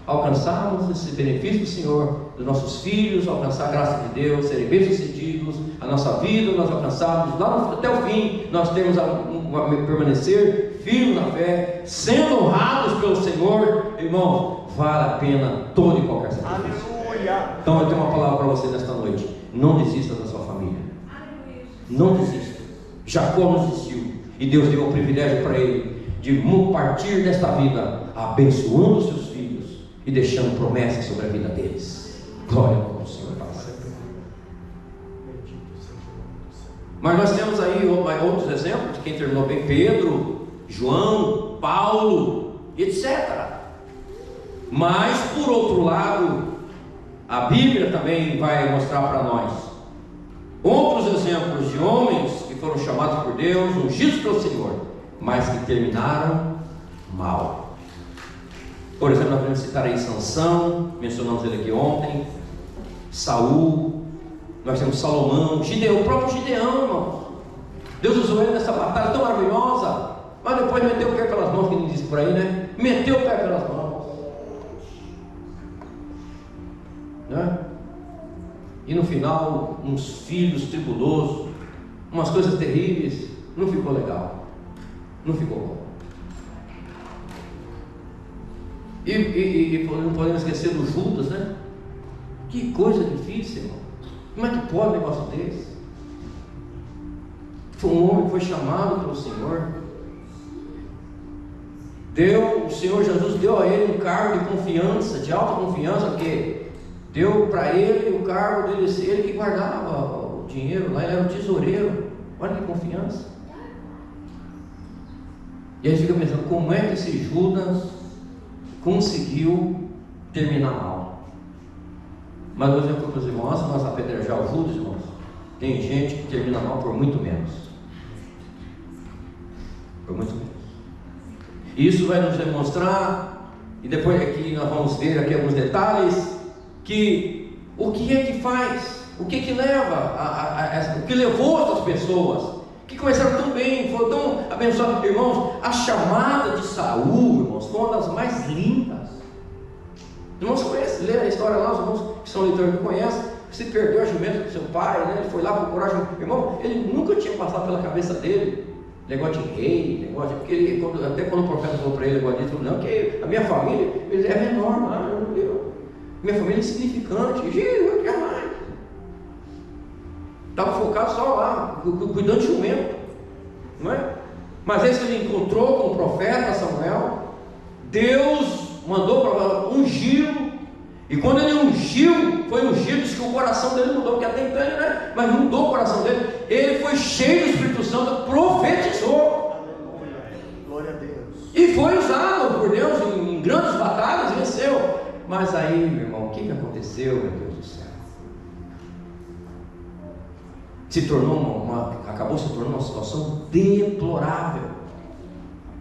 alcançarmos esse benefício do Senhor, dos nossos filhos, alcançar a graça de Deus, serem bem-sucedidos, a nossa vida nós alcançarmos até o fim, nós temos a permanecer firmes na fé, sendo honrados pelo Senhor, irmãos, vale a pena todo e qualquer sacrifício. Aleluia. Então eu tenho uma palavra para você nesta noite: não desista da sua família, não desista. Jacó não desistiu, e Deus deu o privilégio para ele de partir desta vida abençoando os seus filhos e deixando promessas sobre a vida deles. Glória ao Senhor. Mas nós temos aí outros exemplos de quem terminou bem: Pedro, João, Paulo, etc. Mas por outro lado, a Bíblia também vai mostrar para nós outros exemplos de homens que foram chamados por Deus, ungidos pelo Senhor, mas que terminaram mal. Por exemplo, nós podemos citar aí Sansão, mencionamos ele aqui ontem, Saul, nós temos Salomão, Gideão, o próprio Gideão, irmãos. Deus usou ele nessa batalha tão maravilhosa, mas depois meteu o pé pelas mãos, que nem diz por aí, né? Meteu o pé pelas mãos, né? E no final, uns filhos tribulosos, umas coisas terríveis. Não ficou legal, não ficou bom. E não podemos esquecer do Judas, né? Que coisa difícil, irmão. Como é que pode um negócio desse? Foi um homem que foi chamado pelo Senhor. O Senhor Jesus deu a ele um cargo de confiança, de alta confiança, porque deu para ele o cargo dele ser ele que guardava o dinheiro lá, ele era o tesoureiro. Olha que confiança. E a gente fica pensando, como é que esse Judas conseguiu terminar mal? Mas eu vou dizer para os irmãos, se nós apedrejar o Judas, irmãos, tem gente que termina mal por muito menos. Por muito menos. E isso vai nos demonstrar, e depois aqui nós vamos ver aqui alguns detalhes, que o que é que faz, o que leva, o que levou essas pessoas, que começaram tão bem, foram tão abençoados. Irmãos, a chamada de Saul, irmãos, foi uma das mais lindas. Irmãos, conhecem, lê a história lá, os irmãos que são leitores que conhecem, se perdeu a jumenta do seu pai, né? Ele foi lá procurar a jumenta. Irmão, ele nunca tinha passado pela cabeça dele negócio de rei, porque ele, até quando o profeta falou para ele, ele falou, não, que a minha família é menor, minha família é insignificante, jamais. Estava focado só lá, cuidando de jumento, não é? Mas esse ele encontrou com o profeta Samuel, Deus mandou para ungir, e quando ele ungiu, foi ungido, diz que o coração dele mudou, porque até então ele, né? Mas mudou o coração dele, ele foi cheio do Espírito Santo, profetizou. Glória a Deus. E foi usado por Deus em grandes batalhas, venceu. Mas aí, meu irmão, o que aconteceu, meu Deus do céu? Acabou se tornando uma situação deplorável,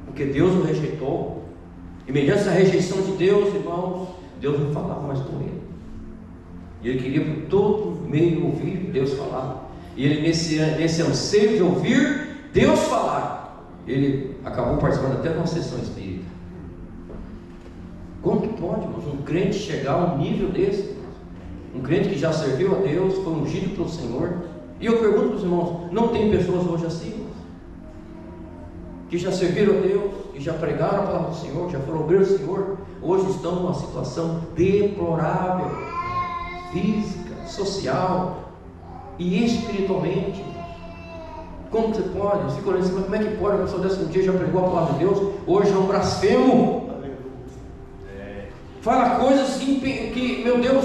porque Deus o rejeitou. E mediante essa rejeição de Deus, irmãos, Deus não falava mais com ele. E ele queria por todo meio ouvir Deus falar. E ele, nesse anseio de ouvir Deus falar, ele acabou participando até de uma sessão espírita. Como que pode, irmãos, um crente chegar a um nível desse? Um crente que já serviu a Deus, foi ungido pelo Senhor. E eu pergunto para os irmãos, não tem pessoas hoje assim, irmãos, que já serviram a Deus, que já pregaram a palavra do Senhor, já foram obreiros do Senhor, hoje estão numa situação deplorável, física, social e espiritualmente. Como você pode? Você fica olhando assim, mas como é que pode? Uma pessoa dessa um dia já pregou a palavra de Deus, hoje é um blasfemo. Fala coisas assim que, meu Deus,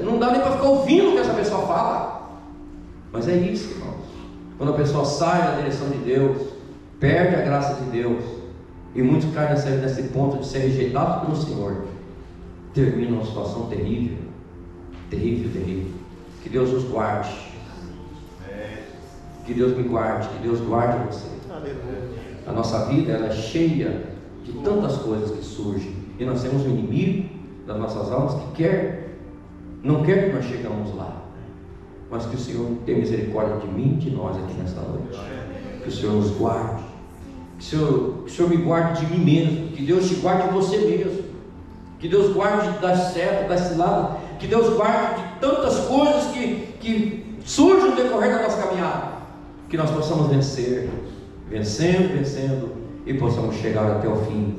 não dá nem para ficar ouvindo o que essa pessoa fala. Mas é isso, irmãos. Quando a pessoa sai da direção de Deus, perde a graça de Deus, e muitos caem nesse ponto de ser rejeitados pelo Senhor, termina uma situação terrível, terrível, terrível. Que Deus nos guarde, que Deus me guarde, que Deus guarde você. A nossa vida ela é cheia de tantas coisas que surgem, e nós temos um inimigo das nossas almas que não quer que nós chegamos lá. mas que o Senhor tenha misericórdia de mim e de nós aqui nesta noite. Que o Senhor nos guarde, que o Senhor me guarde de mim mesmo, que Deus te guarde de você mesmo, que Deus guarde das setas, das ciladas, que Deus guarde de tantas coisas que surgem no decorrer da nossa caminhada, que nós possamos vencer, vencendo e possamos chegar até o fim,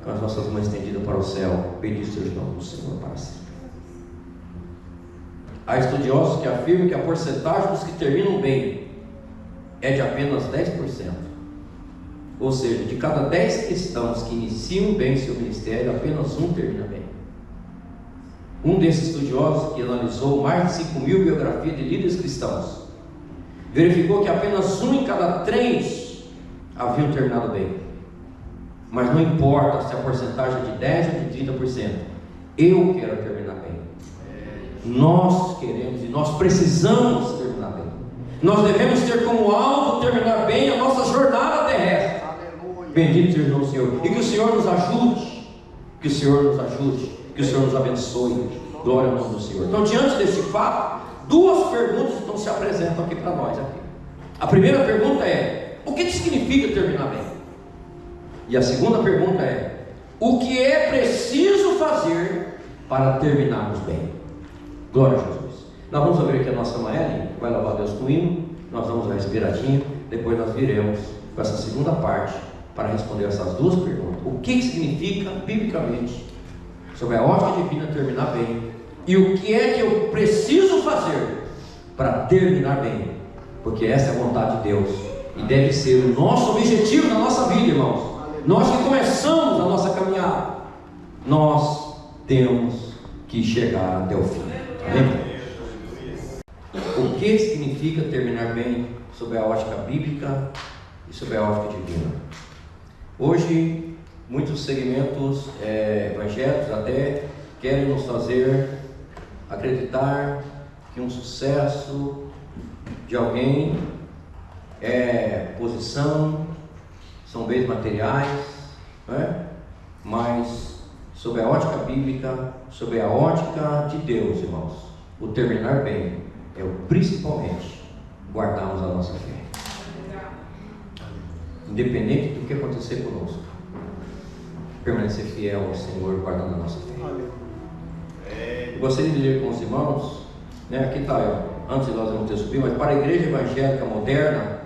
com as nossas mãos estendidas para o céu. Bendito seja o nome do Senhor para sempre. Há estudiosos que afirmam que a porcentagem dos que terminam bem é de apenas 10%. Ou seja, de cada 10 cristãos que iniciam bem seu ministério, apenas um termina bem. Um desses estudiosos, que analisou mais de 5.000 biografias de líderes cristãos, verificou que apenas um em cada 3 haviam terminado bem. Mas não importa se a porcentagem é de 10 ou de 30%, eu quero terminar bem. Nós queremos e nós precisamos terminar bem. Nós devemos ter como alvo terminar bem a nossa jornada terrestre. Bendito seja o Senhor. E que o Senhor nos ajude. Que o Senhor nos ajude. Que o Senhor nos abençoe. Glória ao nome do Senhor. Então, diante desse fato, 2 perguntas então se apresentam aqui para nós. A primeira pergunta é: o que significa terminar bem? E a segunda pergunta é: o que é preciso fazer para terminarmos bem? Glória a Jesus. Nós vamos ouvir aqui a nossa Maeli, vai louvar Deus com o hino. Nós vamos dar respiradinho. Depois nós viremos com essa segunda parte para responder essas 2 perguntas. O que significa biblicamente, sobre a ótica divina, terminar bem? E o que é que eu preciso fazer para terminar bem? Porque essa é a vontade de Deus e deve ser o nosso objetivo na nossa vida, irmãos. Nós que começamos a nossa caminhada, nós temos que chegar até o fim. Amém? O que significa terminar bem sob a ótica bíblica e sob a ótica divina? Hoje, muitos segmentos evangélicos até querem nos fazer acreditar que um sucesso de alguém é posição, são bens materiais, né? Mas sob a ótica bíblica, sob a ótica de Deus, irmãos, o terminar bem é o principalmente guardarmos a nossa fé, independente do que acontecer conosco, permanecer fiel ao Senhor, guardando a nossa fé. Eu gostaria de ler com os irmãos, né? Aqui está, antes de nós vamos ter subido, mas para a igreja evangélica moderna,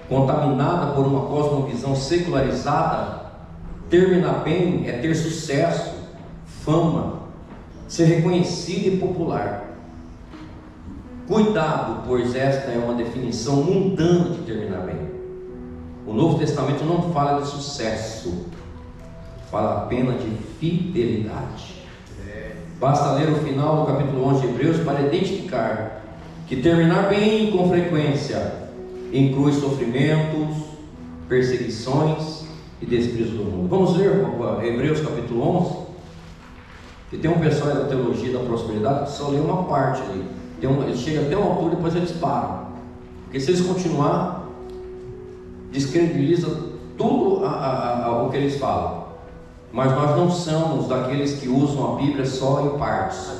contaminada por uma cosmovisão secularizada, terminar bem é ter sucesso, fama, ser reconhecido e popular. Cuidado, pois esta é uma definição mundana de terminar bem. O Novo Testamento não fala de sucesso, fala apenas de fidelidade. Basta ler o final do capítulo 11 de Hebreus para identificar que terminar bem com frequência inclui sofrimentos, perseguições e desprezo do mundo. Vamos ler Hebreus capítulo 11, que tem um pessoal da teologia da prosperidade que só lê uma parte ali. Eles chegam até uma altura e depois eles param, porque se eles continuar, descredibiliza tudo o que eles falam. Mas nós não somos daqueles que usam a Bíblia só em partes,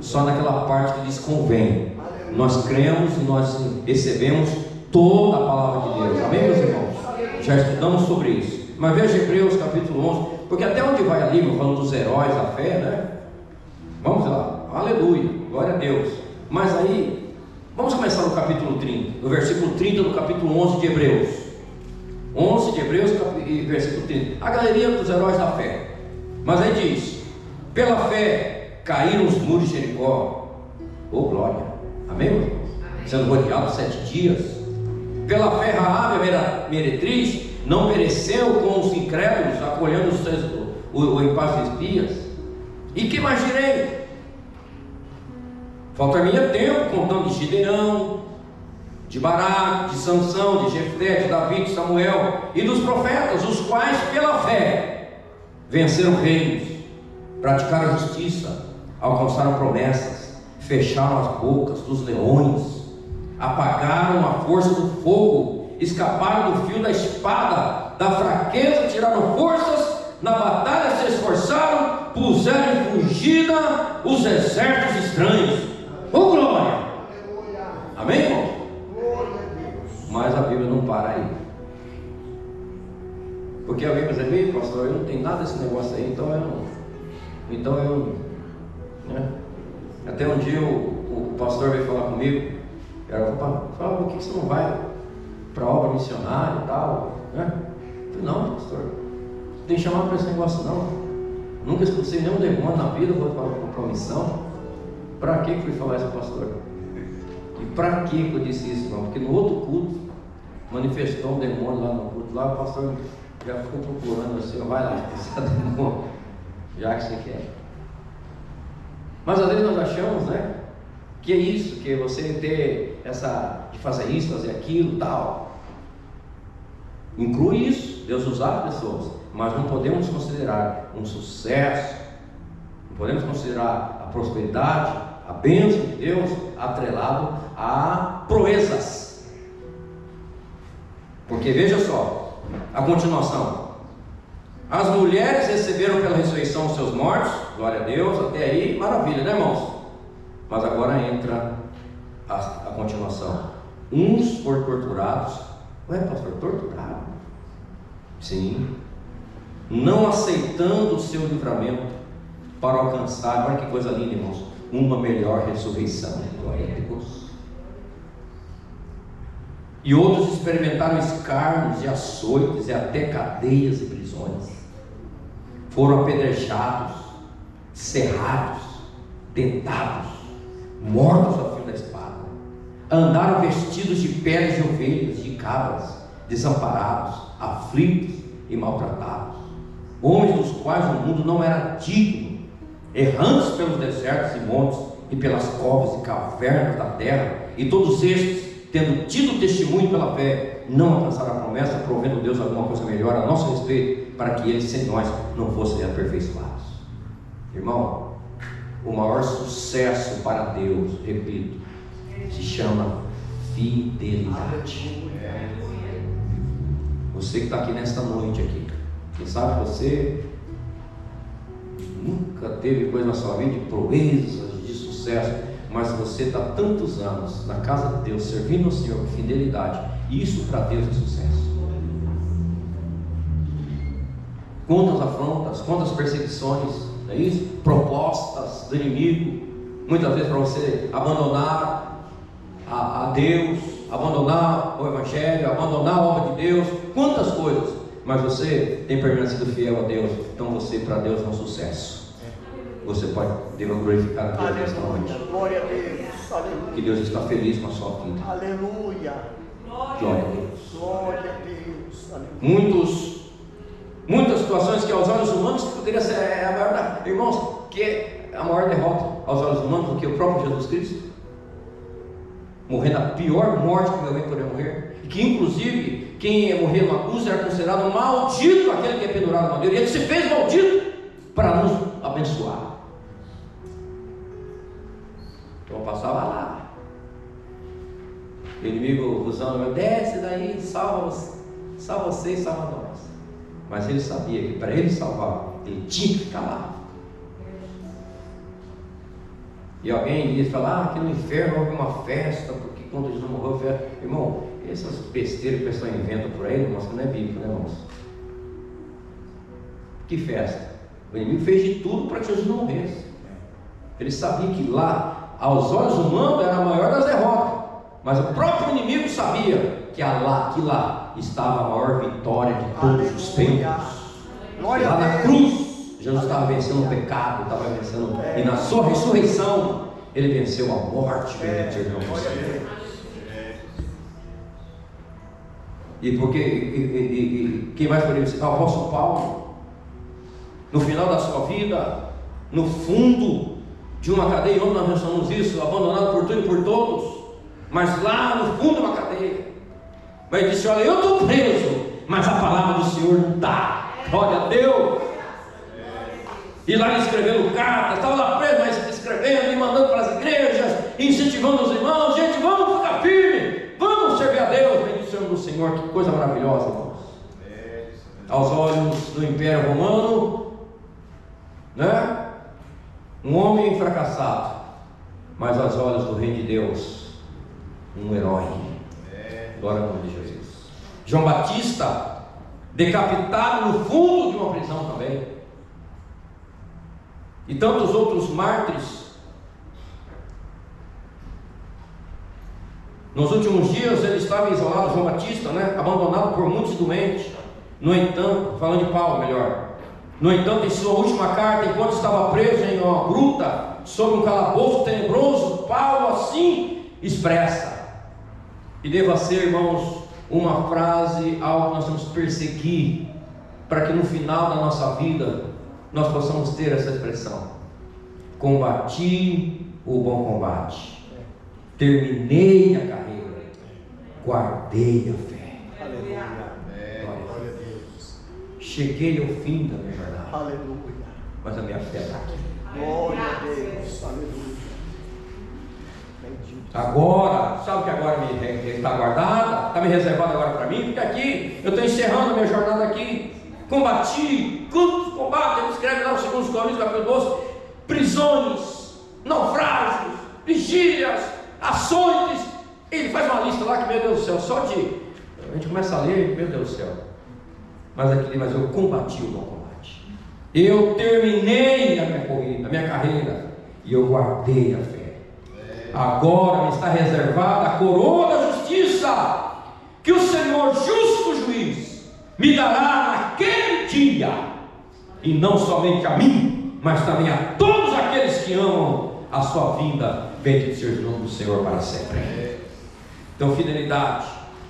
só naquela parte que lhes convém. Nós cremos e nós recebemos toda a palavra de Deus. Amém, meus irmãos? Já estudamos sobre isso. Mas veja Hebreus capítulo 11, porque até onde vai a Bíblia falando dos heróis da fé, né? Vamos lá, aleluia, glória a Deus. Mas aí, vamos começar no capítulo 30, no versículo 30 do capítulo 11 de Hebreus. 11 de Hebreus, versículo 30. A galeria dos heróis da fé. Mas aí diz: pela fé caíram os muros de Jericó. Oh glória, amém, meus irmãos? Sendo rodeados 7 dias. Pela fé Raabe, a meretriz, não pereceu com os incrédulos, acolhendo o em paz de espias. E que mais direi? Falta-me tempo contando de Gideão, de Baraque, de Sansão, de Jefté, de Davi, de Samuel e dos profetas, os quais pela fé venceram reinos, praticaram a justiça, alcançaram promessas, fecharam as bocas dos leões, apagaram a força do fogo, escaparam do fio da espada, da fraqueza tiraram forças, na batalha se esforçaram, puseram em fugida os exércitos estranhos. Oh glória! Amém, irmão? Glória a Deus. Mas a Bíblia não para aí. Porque alguém vai dizer, pastor, eu não tenho nada desse negócio aí, então eu né? Até um dia o pastor veio falar comigo, eu falava, por que você não vai para a obra missionária e tal? Né? Eu falei, não, pastor, não tem chamado para esse negócio não. Nunca expulsei nenhum demônio na vida, vou para a missão. Para que fui falar isso ao pastor? E para que eu disse isso, não? Porque no outro culto manifestou um demônio lá no culto, lá o pastor já ficou procurando assim, vai lá, expulsar demônio, já que você quer. Mas às vezes nós achamos, né, que é isso, que você ter essa, de fazer isso, fazer aquilo, tal. Inclui isso, Deus usar pessoas, mas não podemos considerar um sucesso, não podemos considerar a prosperidade, a bênção de Deus atrelado a proezas. Porque veja só, a continuação. As mulheres receberam pela ressurreição os seus mortos, glória a Deus, até aí, maravilha, né, irmãos? Mas agora entra a continuação. Uns foram torturados. Ué, pastor, torturado? Sim. Não aceitando o seu livramento para alcançar, olha que coisa linda, irmãos, uma melhor ressurreição, glória a Deus. E outros experimentaram escárnios e açoites e até cadeias e prisões. Foram apedrejados, serrados, tentados, mortos ao fio da espada. Andaram vestidos de peles de ovelhas, de cabras, desamparados, aflitos e maltratados. Homens dos quais o mundo não era digno, errantes pelos desertos e montes e pelas covas e cavernas da terra, e todos estes, tendo tido testemunho pela fé, não alcançaram a promessa, provendo Deus alguma coisa melhor a nosso respeito, para que eles sem nós não fossem aperfeiçoados. Irmão, o maior sucesso para Deus, repito, se chama fidelidade. Você que está aqui nesta noite aqui, quem sabe você nunca teve coisa na sua vida de proezas, de sucesso, mas você está tantos anos na casa de Deus, servindo ao Senhor com fidelidade, e isso para Deus é sucesso. Quantas afrontas, quantas perseguições, não é isso? Propostas do inimigo, muitas vezes para você abandonar a Deus, abandonar o Evangelho, abandonar a obra de Deus, quantas coisas, mas você tem permanecido fiel a Deus, então você para Deus é um sucesso. Você deve glorificar a Deus nesta noite. Glória a Deus. Aleluia. Que Deus está feliz com a sua vida. Aleluia. Glória a Deus. Glória a Deus. Aleluia. Muitas situações que aos olhos humanos poderia ser a maior, irmãos, que é a maior derrota aos olhos humanos do que o próprio Jesus Cristo, morrendo a pior morte que alguém poderia morrer, e que inclusive quem ia morrer numa cruz era considerado maldito, aquele que é pendurado no madeiro, e ele se fez maldito para nos abençoar. Então eu passava lá, o inimigo usando, desce daí, salva você e salva nós. Mas ele sabia que para ele salvar, ele tinha que ficar lá. E alguém ia falar, que no inferno houve uma festa, porque quando Jesus morreu, irmão, essas besteiras que o pessoal inventa por aí, irmãos, que não é bíblico, né, irmãos? Que festa? O inimigo fez de tudo para que Jesus não morresse. Ele sabia que lá, aos olhos humanos, era a maior das derrotas, mas o próprio inimigo sabia que lá estava a maior vitória de todos os tempos. Lá na cruz, Jesus estava vencendo o pecado, estava vencendo, e na sua ressurreição, ele venceu a morte. E porque quem vai poder citar? O apóstolo Paulo, no final da sua vida, no fundo de uma cadeia, onde nós mencionamos isso, abandonado por tudo e por todos, mas lá no fundo de uma cadeia, mas ele disse: olha, eu estou preso, mas a palavra do Senhor não está. Glória a Deus. E lá ele escrevendo cartas, estava lá preso, mas escrevendo e mandando para as igrejas, incentivando os irmãos: gente, vamos ficar firme, vamos servir a Deus. Bendito seja o Senhor, que coisa maravilhosa, irmãos. Aos olhos do Império Romano, né? Um homem fracassado, mas aos olhos do Reino de Deus, um herói. Glória ao nome de Jesus. João Batista, decapitado no fundo de uma prisão também. E tantos outros mártires. Nos últimos dias ele estava isolado, João Batista, né? Abandonado por muitos doentes. No entanto, falando de Paulo melhor. No entanto, em sua última carta, enquanto estava preso em uma gruta, sob um calabouço tenebroso, Paulo assim expressa. E deva ser, irmãos, uma frase, algo que nós temos que perseguir, para que no final da nossa vida nós possamos ter essa expressão: combati o bom combate, terminei a carreira, guardei a fé. Aleluia. Glória a Deus. Cheguei ao fim da minha jornada, Aleluia. mas a minha fé está aqui. Glória a Deus. Aleluia. Bendito. Agora, sabe que agora está guardada, está me reservada agora para mim, porque aqui eu estou encerrando a minha jornada aqui. Combati, quantos combates, ele escreve lá no 2 Coríntios capítulo 12, prisões, naufrágios, vigílias, açoites. Ele faz uma lista lá que, meu Deus do céu, só de a gente começa a ler, meu Deus do céu. Mas eu combati o bom combate, eu terminei a minha corrida, a minha carreira, e eu guardei a fé. Agora me está reservada a coroa da justiça, que o Senhor justo juiz me dará naquele dia, e não somente a mim, mas também a todos aqueles que amam a sua vinda. Bendito seja o nome do Senhor para sempre. Então, fidelidade.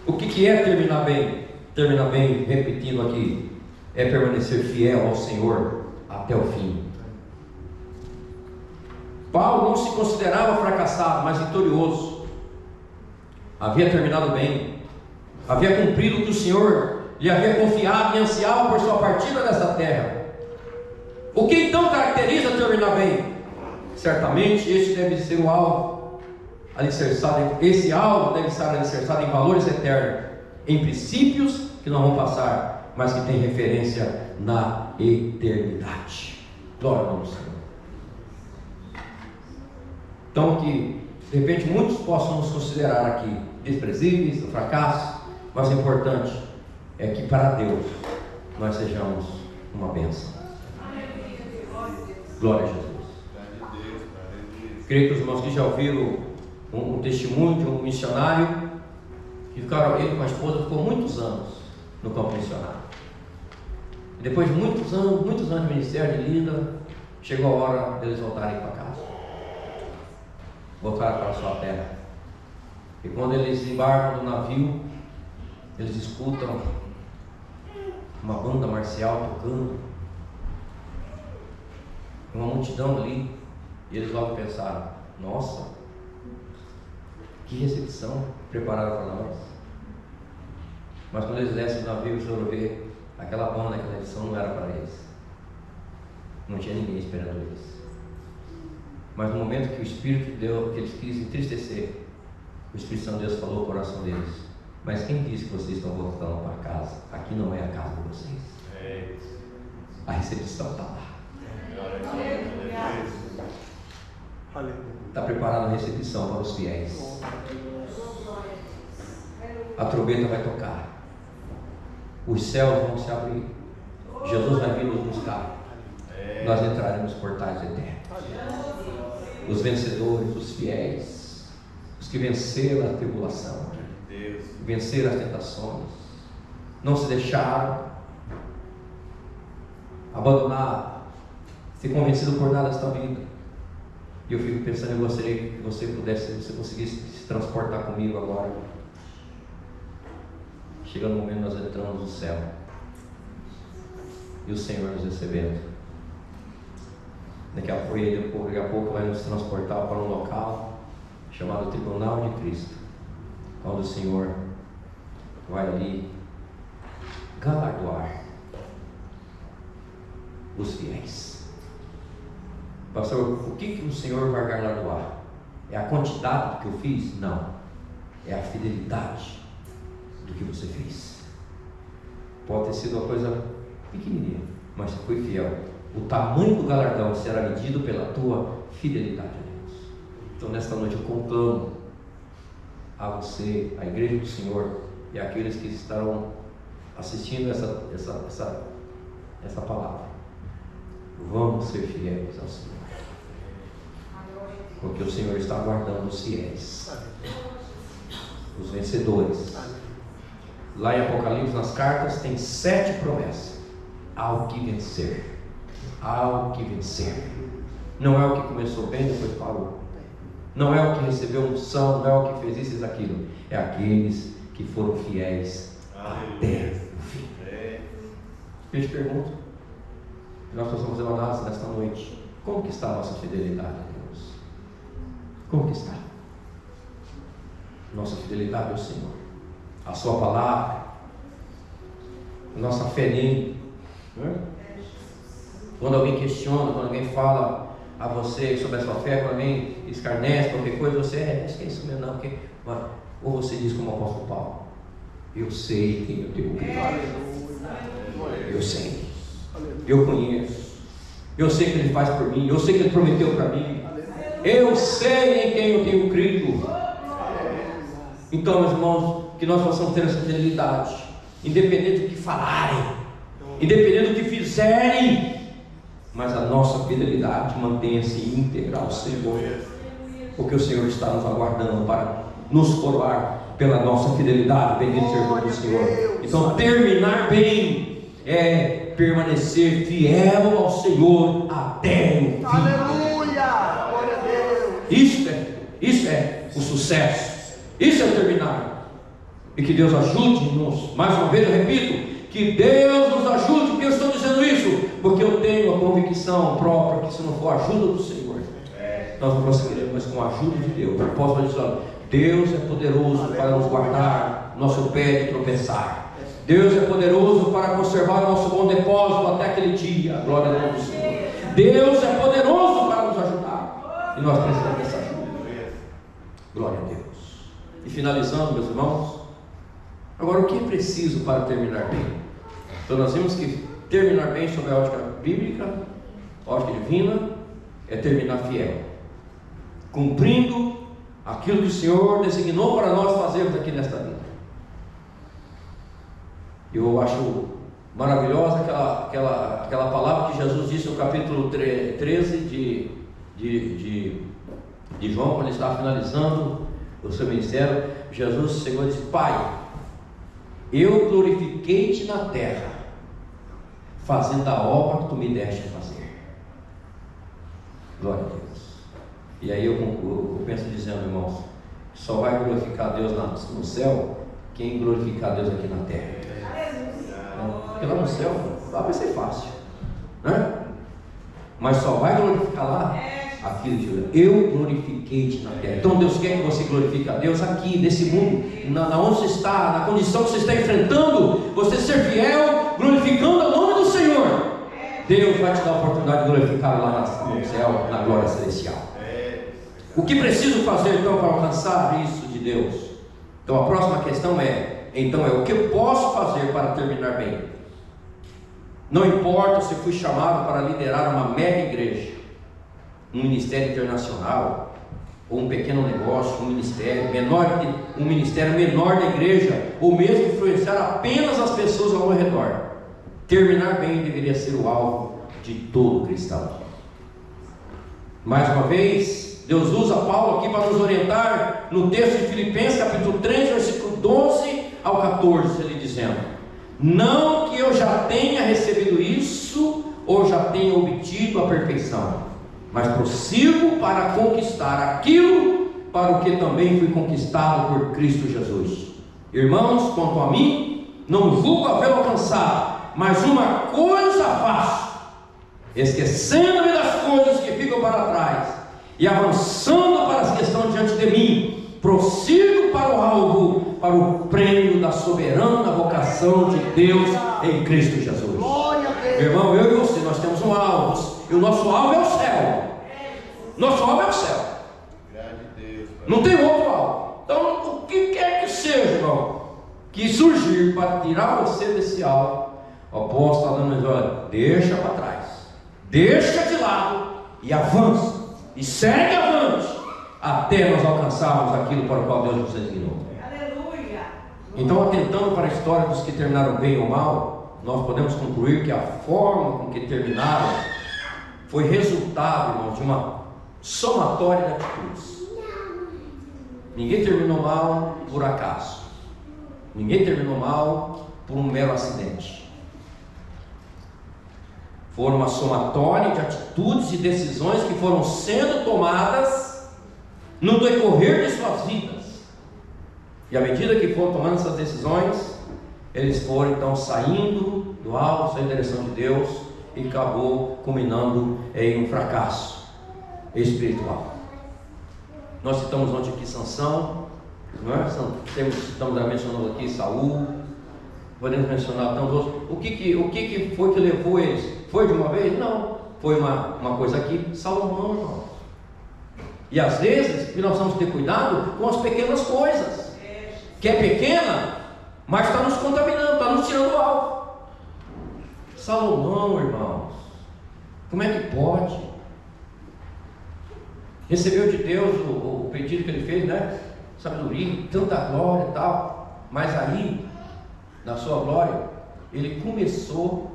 O que é terminar bem? Terminar bem, repetindo aqui, é permanecer fiel ao Senhor até o fim. Paulo não se considerava fracassado, mas vitorioso. Havia terminado bem, havia cumprido o que o Senhor lhe havia confiado e ansiava por sua partida dessa terra. O que então caracteriza terminar bem? Certamente este deve ser o alvo alicerçado, esse alvo deve estar alicerçado em valores eternos, em princípios que não vão passar, mas que tem referência na eternidade. Glória ao nome do Senhor. Então, que de repente muitos possam nos considerar aqui desprezíveis, um fracasso, mas o importante é que para Deus nós sejamos uma bênção. Glória a Jesus. Creio que os irmãos que já ouviram um testemunho de um missionário que ele com a esposa ficou muitos anos no campo missionário. E depois de muitos anos de ministério de lida, chegou a hora deles voltarem para casa. Voltaram para a sua terra. E quando eles embarcam no navio, eles escutam uma banda marcial tocando, uma multidão ali, e eles logo pensaram: nossa, que recepção prepararam para nós. Mas quando eles descem do navio, o Senhor vê aquela banda, aquela edição não era para eles, não tinha ninguém esperando eles. Mas no momento que o Espírito deu, que eles quis entristecer, o Espírito Santo de Deus falou ao coração deles: mas quem disse que vocês estão voltando para casa? Aqui não é a casa de vocês. A recepção está lá. Está preparada a recepção para os fiéis. A trombeta vai tocar, os céus vão se abrir, Jesus vai vir nos buscar, nós entraremos nos portais eternos. Os vencedores, os fiéis, os que venceram a tribulação, venceram as tentações, não se deixaram abandonar, ser convencido por nada desta vida. E eu fico pensando, eu gostaria que você conseguisse se transportar comigo agora. Chega no momento nós entramos no céu e o Senhor nos recebendo. Daqui a pouco vai nos transportar para um local chamado Tribunal de Cristo, onde o Senhor vai ali galardoar os fiéis. Pastor, o que o Senhor vai galardoar? É a quantidade do que eu fiz? Não, é a fidelidade do que você fez. Pode ter sido uma coisa pequenininha, mas você foi fiel. O tamanho do galardão será medido pela tua fidelidade a Deus. Então nesta noite eu conclamo a você, a igreja do Senhor e aqueles que estarão assistindo essa palavra. Vamos ser fiéis ao Senhor, porque o Senhor está guardando os fiéis, os vencedores. Lá em Apocalipse, nas cartas, tem 7 promessas. Ao que vencer, ao que vencer. Não é o que começou bem, depois parou. Não é o que recebeu unção, não é o que fez isso e aquilo. É aqueles que foram fiéis até o fim. Eu te pergunto, nós precisamos fazer uma análise nesta noite. Como que está a nossa fidelidade a Deus? Como que está? Nossa fidelidade ao Senhor, a sua palavra, a nossa fé nele. Quando alguém questiona, quando alguém fala a você sobre a sua fé, quando alguém escarnece qualquer coisa, você acho que é isso mesmo, não, porque, ou você diz como o apóstolo Paulo: eu sei quem eu tenho crido, eu sei, eu conheço, eu sei que ele faz por mim, eu sei que ele prometeu para mim, eu sei em quem eu tenho crido. Então, meus irmãos, que nós possamos ter essa fidelidade, independente do que falarem, independente do que fizerem, mas a nossa fidelidade mantenha-se íntegra ao Senhor, porque o Senhor está nos aguardando para nos coroar pela nossa fidelidade. Bendito seja o nome do Senhor. Então, terminar bem é permanecer fiel ao Senhor até o fim. Aleluia! Glória a Deus! Isso é o sucesso, isso é o terminar. E que Deus ajude-nos, mais uma vez eu repito, que Deus nos ajude. Porque eu estou dizendo isso, porque eu tenho a convicção própria que se não for a ajuda do Senhor, nós não conseguiremos, mas com a ajuda de Deus. Eu posso dizer: Deus é poderoso para nos guardar nosso pé de tropeçar. Deus é poderoso para conservar o nosso bom depósito até aquele dia. Glória a Deus do Senhor. Deus é poderoso para nos ajudar, e nós precisamos dessa ajuda. Glória a Deus. E finalizando, meus irmãos, agora o que é preciso para terminar bem? Então nós vimos que terminar bem sob a ótica bíblica, ótica divina, é terminar fiel, cumprindo aquilo que o Senhor designou para nós fazermos aqui nesta vida. Eu acho maravilhosa aquela palavra que Jesus disse no capítulo 13 de João, quando ele estava finalizando o seu ministério. Jesus chegou e disse: Pai, eu glorifiquei-te na terra, fazendo a obra que tu me deste fazer. Glória a Deus. E aí eu penso dizendo, irmãos, só vai glorificar Deus no céu quem glorificar Deus aqui na terra. Porque lá no céu, lá vai ser fácil, né? Mas só vai glorificar lá aquilo que eu glorifiquei-te na terra. Então Deus quer que você glorifique a Deus aqui, nesse mundo, na onde você está, na condição que você está enfrentando, você ser fiel, glorificando o nome do Senhor. Deus vai te dar a oportunidade de glorificar lá no céu, na glória celestial. O que preciso fazer então para alcançar isso de Deus? Então a próxima questão então o que eu posso fazer para terminar bem? Não importa se fui chamado para liderar uma mega igreja, um ministério internacional, ou um pequeno negócio, um ministério menor da igreja, ou mesmo influenciar apenas as pessoas ao meu redor. Terminar bem deveria ser o alvo de todo cristão. Mais uma vez, Deus usa Paulo aqui para nos orientar no texto de Filipenses capítulo 3, versículo 12 ao 14, ele dizendo: não que eu já tenha recebido isso, ou já tenha obtido a perfeição, mas prossigo para conquistar aquilo para o que também fui conquistado por Cristo Jesus. Irmãos, quanto a mim, não julgo haver alcançado, mas uma coisa faço, esquecendo-me das coisas que ficam para trás e avançando para as que estão diante de mim, prossigo para o alvo, para o prêmio da soberana vocação de Deus em Cristo Jesus. Meu irmão, eu e você, nós temos um alvo, e o nosso alvo é o céu. Nosso alvo é o céu. Não tem outro alvo. Então, o que quer que seja, irmão, que surgir para tirar você desse alvo, o apóstolo está dando, olha, deixa para trás, deixa de lado e avança, e segue avante, até nós alcançarmos aquilo para o qual Deus nos designou. Aleluia. Então, atentando para a história dos que terminaram bem ou mal, nós podemos concluir que a forma com que terminaram foi resultado, irmãos, de uma somatória de atitudes. Ninguém terminou mal por acaso. Ninguém terminou mal por um mero acidente. Foram uma somatória de atitudes e decisões que foram sendo tomadas no decorrer de suas vidas. E à medida que foram tomando essas decisões, eles foram então saindo do alvo, saindo em direção de Deus, e acabou culminando em um fracasso espiritual. Nós citamos ontem aqui Sansão, não é? Estamos mencionando aqui Saul, podemos mencionar tantos outros. O que foi que levou eles? Foi de uma vez? Não, foi uma coisa aqui, Salomão, irmão. E às vezes nós temos que ter cuidado com as pequenas coisas, que é pequena, mas está nos contaminando, está nos tirando do alvo. Salomão, irmãos, como é que pode? Recebeu de Deus o pedido que ele fez, né? Sabedoria, tanta glória e tal. Mas aí, na sua glória, ele começou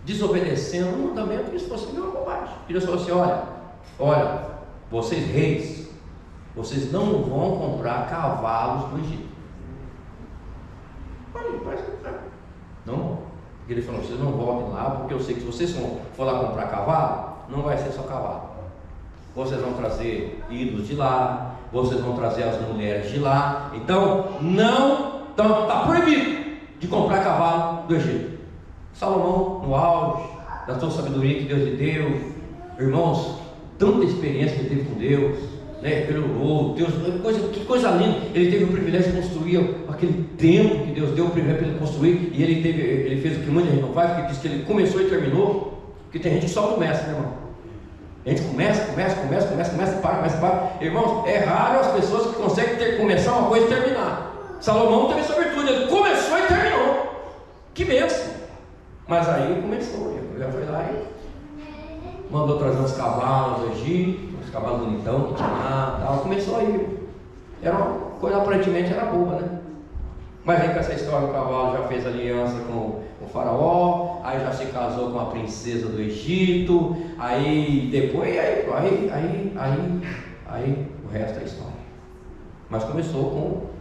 desobedecendo um mandamento que isso fosse uma bobagem. Ele falou assim: olha, vocês reis, vocês não vão comprar cavalos do Egito. Não, porque ele falou: vocês não voltem lá, porque eu sei que se vocês for lá comprar cavalo, não vai ser só cavalo. Vocês vão trazer ídolos de lá, vocês vão trazer as mulheres de lá. Então está proibido de comprar cavalo do Egito. Salomão, no auge da sua sabedoria que Deus lhe deu, irmãos, tanta experiência que ele teve com Deus, né? Pelo Deus, que coisa linda. Ele teve o privilégio de construir aquele templo que Deus deu o privilégio para ele construir, e ele fez o que muita gente não faz, porque diz que ele começou e terminou. Porque tem gente que só começa, né, irmão? A gente começa, para. Irmãos, é raro as pessoas que conseguem começar uma coisa e terminar. Salomão teve essa virtude, ele começou e terminou. Que bênção! Mas aí começou, ele já foi lá e mandou trazer uns cavalos do Egito, uns cavalos bonitão que tinha lá, tal. Começou aí. Era uma coisa, aparentemente era boa, né? Mas aí com essa história, o cavalo já fez aliança com o faraó, aí já se casou com a princesa do Egito, aí depois, aí o resto é história. Mas começou com...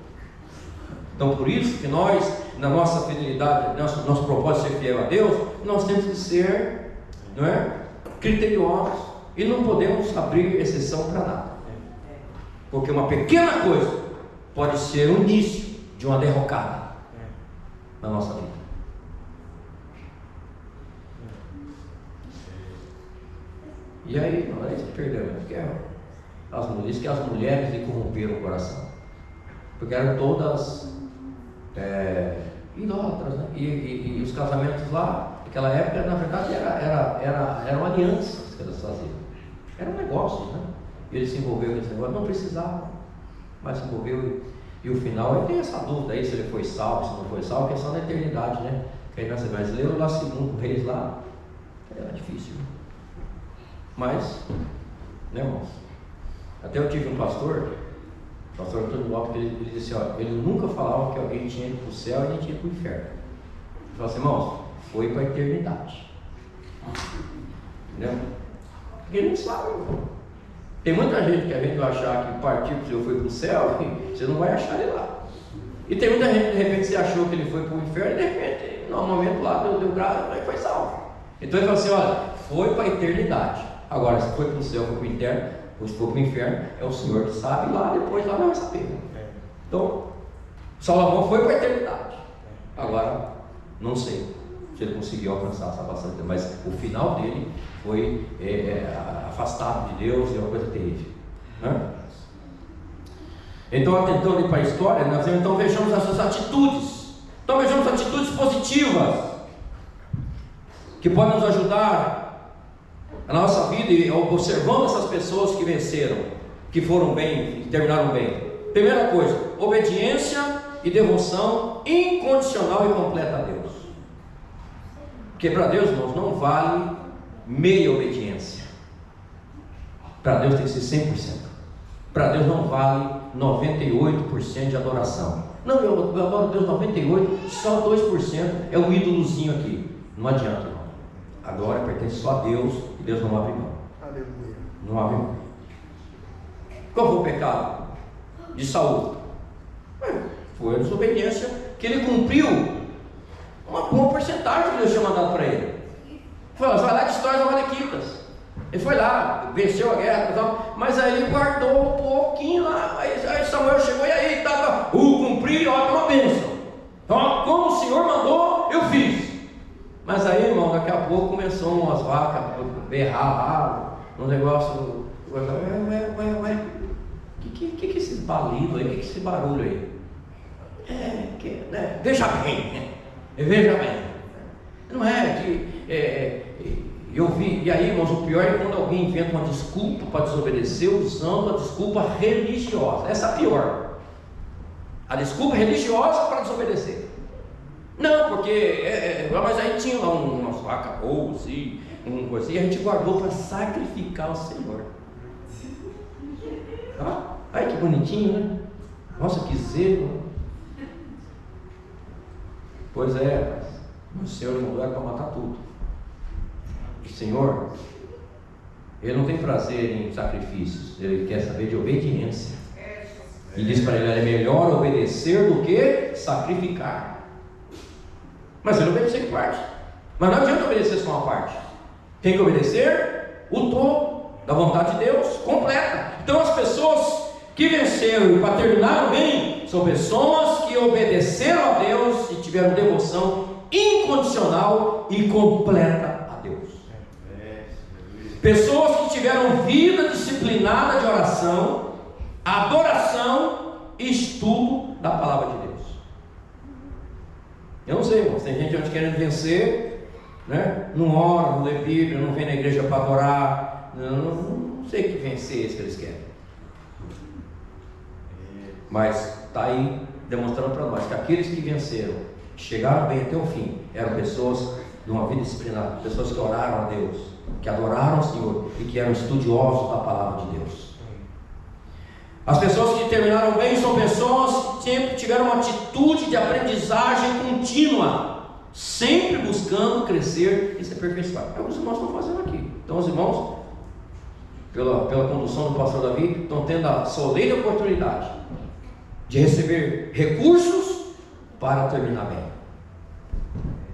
Então por isso que nós, na nossa fidelidade, nosso propósito de ser fiel a Deus, nós temos que ser, não é, criteriosos, e não podemos abrir exceção para nada. Porque uma pequena coisa pode ser o início de uma derrocada na nossa vida. E aí nós perdemos, porque as mulheres lhe corromperam o coração, porque eram todas idólatras, né? E os casamentos lá, naquela época, na verdade, eram alianças que elas faziam, era um negócio, né? E ele se envolveu nesse negócio, não precisava, mas se envolveu. E o final, ele tem essa dúvida aí, se ele foi salvo, se não foi salvo, questão da eternidade, né? Que aí nós lemos lá 2 Reis lá, era difícil, né? Mas, né, irmãos? Até eu tive um pastor Antônio Lopes, que ele disse: ele nunca falava que alguém tinha ido para o céu e nem tinha ido para o inferno. Ele falou assim: irmãos, foi para a eternidade. Entendeu? Porque ele não sabe, irmão. Tem muita gente que a gente vai achar que partiu para o céu, foi para o céu, você não vai achar ele lá. E tem muita gente que de repente você achou que ele foi para o inferno, e de repente, no momento lá, deu graça, e foi salvo. Então ele falou assim: foi para a eternidade. Agora, se foi para o céu, foi para o inferno, ou se for para o inferno, é o Senhor que sabe, lá depois lá não vai saber. Então, Salomão foi para a eternidade. Agora, não sei se ele conseguiu alcançar a salvação, mas o final dele foi afastado de Deus, é uma coisa terrível, né? Então, atentando para a história, nós então vejamos essas atitudes. Então vejamos atitudes positivas que podem nos ajudar a nossa vida, e observando essas pessoas que venceram, que foram bem, que terminaram bem. Primeira coisa, obediência e devoção incondicional e completa a Deus. Porque para Deus, irmãos, não vale meia obediência. Para Deus tem que ser 100%. para Deus não vale 98% de adoração. Não, eu adoro Deus 98%, só 2% é um ídolozinho aqui. Não adianta, não. A glória pertence só a Deus e Deus não abre mão. Aleluia. Não abre mão. Qual foi o pecado de Saul? Foi a desobediência que ele cumpriu uma boa porcentagem que Deus tinha mandado para ele. Falou, vai lá e destrói as Amalequitas. Ele foi lá, venceu a guerra, mas aí ele guardou um pouquinho lá. Aí Samuel chegou e aí estava, cumpri, ó, uma bênção. Então, como o Senhor mandou, eu fiz. Mas aí, irmão, daqui a pouco começou umas vacas a berrar lá, um negócio. Ué. Que é esses balidos aí? Que é esse barulho aí? Veja bem. Não é que. Eu vi, e aí, irmãos, o pior é quando alguém inventa uma desculpa para desobedecer usando a desculpa religiosa. Essa é a pior. A desculpa religiosa para desobedecer. Não, porque mas aí tinha lá umas vacas boas e uma coisa, e a gente guardou para sacrificar o Senhor. Ai, que bonitinho, né? Nossa, que zelo. Pois é, mas o Senhor mandou era para matar tudo. O Senhor, Ele não tem prazer em sacrifícios, Ele quer saber de obediência. E diz para ele, é melhor obedecer do que sacrificar. Mas ele obedeceu em parte. Mas não adianta obedecer só uma parte. Tem que obedecer o todo da vontade de Deus, completa. Então as pessoas que venceram e para terminar bem, são pessoas que obedeceram a Deus e tiveram devoção incondicional e completa a Deus. Pessoas que tiveram vida disciplinada de oração, adoração e estudo da palavra de Deus. Eu não sei, irmãos, tem gente hoje querendo vencer, né? Não ora, não lê Bíblia, não vem na igreja para adorar. Não sei que vencer esse que eles querem. Mas está aí demonstrando para nós que aqueles que venceram, que chegaram bem até o fim, eram pessoas de uma vida disciplinada, pessoas que oraram a Deus, que adoraram o Senhor e que eram estudiosos da palavra de Deus. As pessoas que terminaram bem são pessoas que sempre tiveram uma atitude de aprendizagem contínua, sempre buscando crescer e se aperfeiçoar. É o que os irmãos estão fazendo aqui. Então os irmãos, pela condução do pastor Davi, estão tendo a solene oportunidade de receber recursos para terminar bem.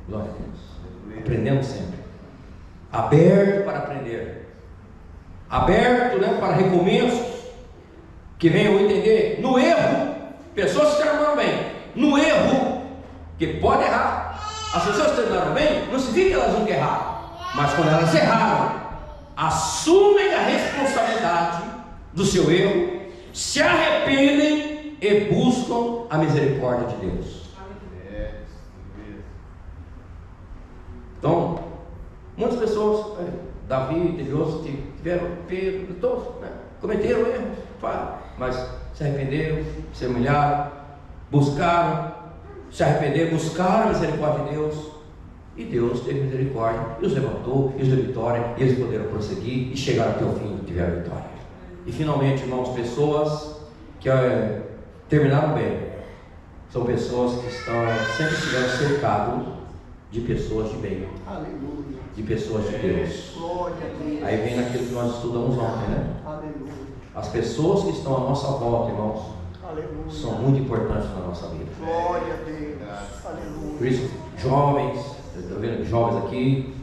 Glória a Deus. Aprendendo sempre. Aberto para aprender. Aberto, né, para recomeços. Que venham entender no erro. Pessoas que terminaram bem. No erro. Que pode errar. As pessoas que terminaram bem, não significa que elas nunca erraram. Mas quando elas erraram, assumem a responsabilidade do seu erro, se arrependem e buscam a misericórdia de Deus. Então, muitas pessoas, Davi, teve outros que tiveram, Pedro, todos, né, cometeram erros, mas se arrependeram, se humilharam, buscaram, se arrependeram, buscaram a misericórdia de Deus, e Deus teve misericórdia, e os levantou, e os deu vitória, e eles puderam prosseguir, e chegaram até o fim e tiveram vitória. E finalmente, irmãos, pessoas que terminaram bem, são pessoas que sempre estiveram cercados de pessoas de bem. Aleluia. De pessoas de Deus. Glória a Deus. Aí vem naquilo que nós estudamos ontem, né? Aleluia. As pessoas que estão à nossa volta, irmãos, aleluia, são muito importantes na nossa vida. Glória a Deus. Aleluia. Por isso, jovens, estou vendo jovens aqui,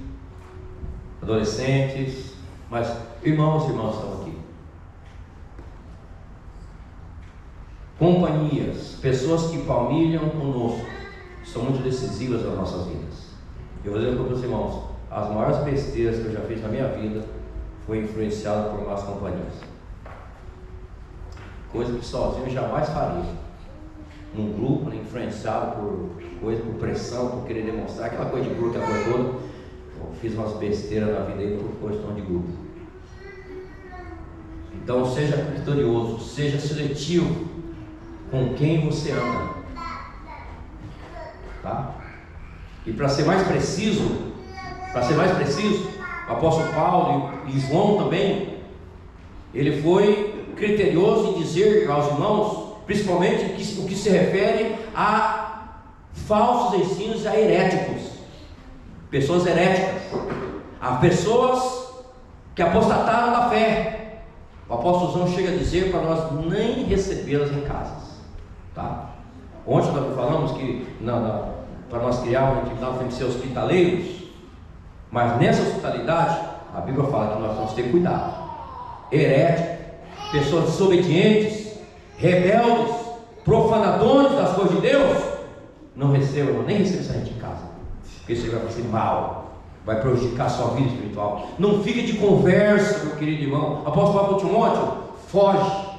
adolescentes, mas irmãos e irmãs estão aqui. Companhias, pessoas que palmilham conosco, são muito decisivas nas nossas vidas. Eu vou dizer para os irmãos, as maiores besteiras que eu já fiz na minha vida foi influenciado por más companhias. Coisa que sozinho eu jamais faria. Num grupo, influenciado por coisa, por pressão, por querer demonstrar aquela coisa de grupo, aquela coisa toda. Eu fiz umas besteiras na vida aí por questão de grupo. Então seja vitorioso, seja seletivo com quem você anda. Tá? E para ser mais preciso, o apóstolo Paulo e João também, ele foi criterioso em dizer aos irmãos, principalmente o que se refere a falsos ensinos, a heréticos, pessoas heréticas, a pessoas que apostataram da fé. O apóstolo João chega a dizer para nós nem recebê-las em casas, tá? Ontem nós falamos que para nós criar uma intimidade temos que ser hospitaleiros, mas nessa hospitalidade a Bíblia fala que nós temos que ter cuidado. Heréticos, pessoas desobedientes, rebeldes, profanadores das coisas de Deus, não recebam, nem recebam essa gente em casa, porque isso vai fazer mal, vai prejudicar a sua vida espiritual. Não fique de conversa, meu querido irmão. Apóstolo Paulo para Timóteo, foge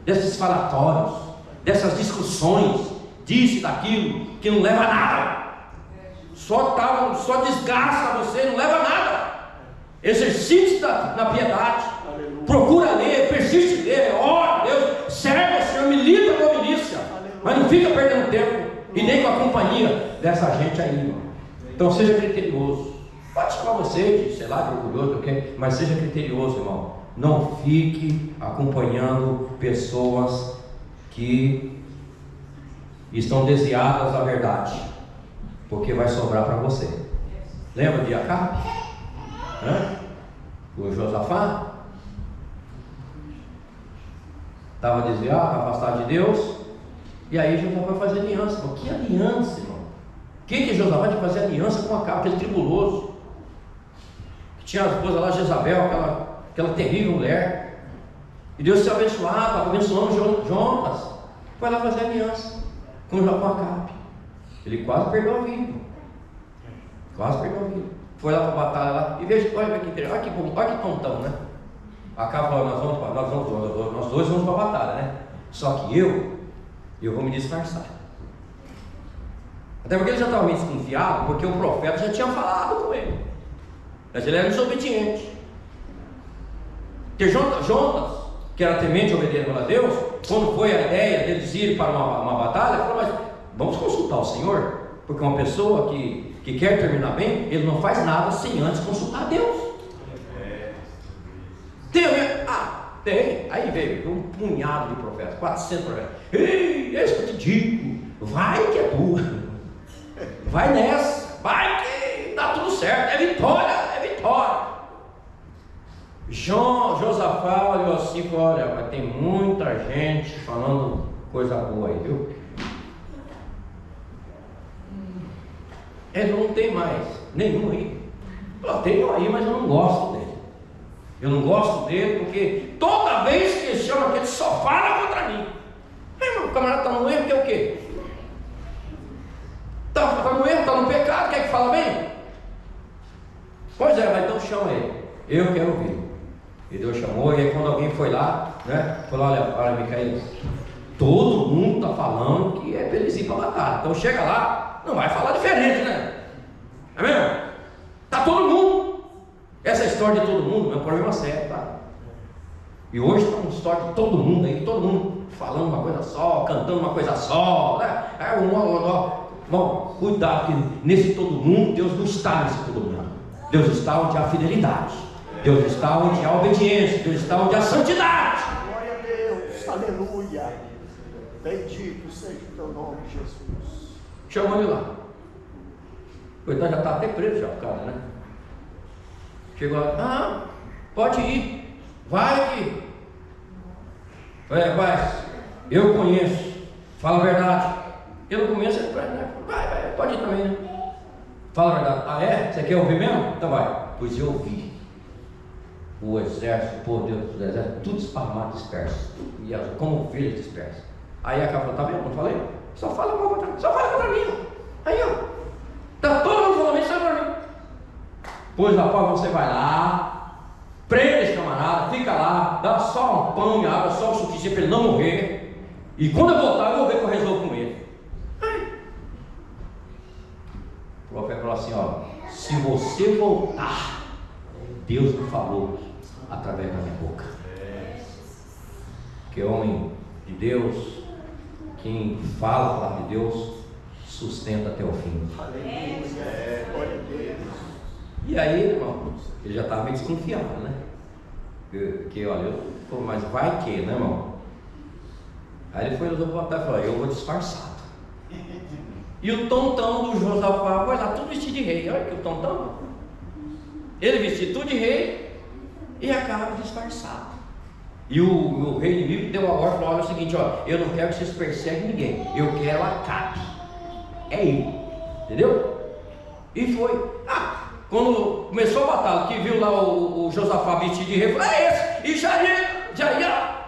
desses falatórios, dessas discussões, disso e daquilo, que não leva a nada, só desgasta você, não leva a nada. Exercite na piedade, procura ler, persiste em ler, ora, Deus, serve ao Senhor, milita com a milícia, mas não fica perdendo tempo, e nem com a companhia dessa gente aí, irmão. Então seja criterioso. Pode chamar você de, sei lá, de orgulhoso, mas seja criterioso, irmão. Não fique acompanhando pessoas que estão desviadas da verdade, porque vai sobrar para você. Lembra de Acabe? O Josafá estava desviado, afastado de Deus, e aí Josafá vai fazer aliança. Mas que aliança, irmão? Que Josafá tinha que fazer aliança com Acabe, aquele tribuloso, que tinha a esposa lá, Jezabel, aquela terrível mulher, e Deus se abençoava, estava abençoando Jonas, foi lá fazer aliança com Acabe. Ele quase perdeu a vida, foi lá para a batalha lá, e veja, olha que interessante, olha que tontão, né? Acabe falou, nós dois vamos para a batalha, né? Só que eu vou me disfarçar. Até porque ele já estava meio desconfiado, porque o profeta já tinha falado com ele, mas ele era desobediente. Porque Jonas, que era temente e obediente a Deus, quando foi a ideia deles irem para uma batalha, falou, mas vamos consultar o Senhor, porque uma pessoa que quer terminar bem, ele não faz nada sem antes consultar a Deus. Tem. Aí veio um punhado de profetas, 400 profetas. Ei, esse que eu te digo, vai que é tua, vai nessa, vai que dá tudo certo, é vitória. Josafá olhou assim e falou, olha, mas tem muita gente falando coisa boa aí, viu? Ele não tem mais nenhum aí. Eu tenho aí, mas eu não gosto dele. Eu não gosto dele porque toda vez que ele chama aqui, ele só fala contra mim. O camarada está no erro, que é o quê? Está no erro, está no pecado, quer que fala bem? Pois é, mas então chama ele. Eu quero ouvir. E Deus chamou, e aí quando alguém foi lá, né? Falou, olha, Micael, todo mundo está falando que é para eles ir para a batalha. Então chega lá, não vai falar diferente, né? É mesmo? Está todo mundo. Essa história de todo mundo é um problema sério, tá? E hoje está uma história de todo mundo aí, todo mundo falando uma coisa só, cantando uma coisa só, né? Bom, cuidado, que nesse todo mundo, Deus não está nesse todo mundo. Deus está onde há fidelidade, Deus está onde há obediência, Deus está onde há santidade. Glória a Deus, aleluia. Bendito seja o teu nome, Jesus. Chamou ele lá. Coitado, já está até preso já o cara, né? Chegou lá, pode ir, vai aqui. Rapaz, eu conheço, fala a verdade. Eu não conheço, ele vai, pode ir também, né? Fala a verdade. É? Você quer ouvir mesmo? Então vai. Pois eu ouvi. O exército, o povo do exército, tudo esparramado, disperso. E como ovelhas dispersas. Aí a cara falou, tá vendo? Não falei? Só fala contra mim. Aí, ó. Tá todo mundo falando isso contra mim. Pois rapaz, você vai lá, prende esse camarada, fica lá, dá só um pão e água, só o suficiente para ele não morrer. E quando eu voltar, eu vou ver o que eu resolvo com ele. O profeta falou assim, ó, se você voltar, Deus me falou através da minha boca. Que homem de Deus, quem fala a palavra de Deus, sustenta até o fim. Aleluia, glória a Deus. E aí, irmão, ele já estava meio desconfiado, né? que olha, mas vai que, né, irmão? Aí ele foi para e falou: eu vou disfarçado. E o tontão do Josafá foi lá, tudo vestido de rei. Olha que o tontão, ele vestido tudo de rei e Acabe disfarçado. E o rei inimigo deu a ordem, falou: olha, é o seguinte, ó, eu não quero que vocês perseguem ninguém, eu quero Acabe, é ele, entendeu? E foi. Quando começou a batalha, que viu lá o Josafá vestido de rei, falou: é esse, e já ia.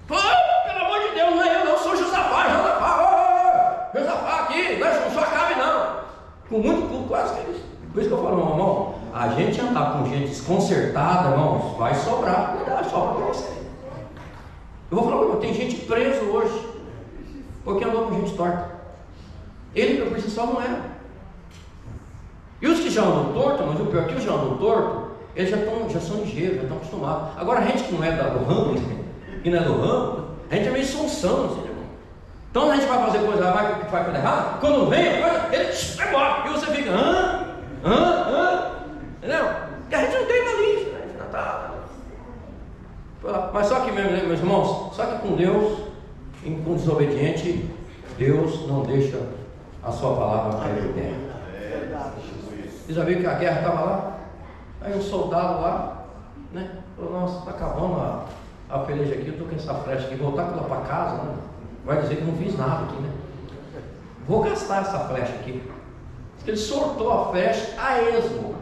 Pô, pelo amor de Deus, não é eu não, sou Josafá, Josafá aqui, não sou Acabe não. Com muito culto, quase que isso. Por isso que eu falo, meu irmão, a gente andar com gente desconcertada, irmãos, vai sobrar, cuidado, sobra para você. Eu vou falar, tem gente preso hoje, porque andou com gente torta. Ele, por si só, não era. E os que já andam torto, mas o pior é que os que já andam torto, eles já são ligeiros, já estão acostumados. Agora a gente que não é do ramo, que não é do ramo, a gente é meio sonsão, assim, irmão. Então a gente vai fazer coisa, vai coisa errada, quando vem a coisa, ele vai embora, e você fica, entendeu? E a gente não tem malícia, né? Mas só que, meus irmãos, só que com Deus, com desobediente, Deus não deixa a sua palavra cair por terra. Você já viu que a guerra estava lá? Aí um soldado lá, né? Falou: nossa, está acabando a peleja aqui, eu estou com essa flecha aqui, voltar com ela para casa, né? Vai dizer que não fiz nada aqui, né? Vou gastar essa flecha aqui. Diz que ele sortou a flecha a esmo.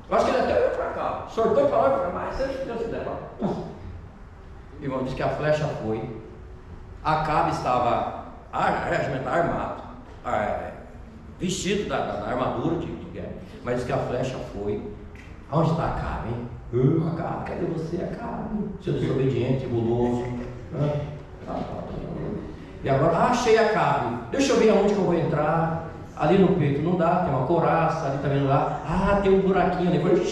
Eu acho que ele até veio para cá, sortou para lá e falou: mas seja Deus se der lá. Irmão, diz que a flecha foi. Acabe estava armado, vestido da armadura de guerra, mas diz que a flecha foi. Aonde está Acabe, hein? Acabe, cadê você, Acabe? Seu desobediente, guloso. E agora, achei Acabe. Deixa eu ver aonde que eu vou entrar. Ali no peito não dá, tem uma couraça, ali também não dá. Tem um buraquinho ali. Foi,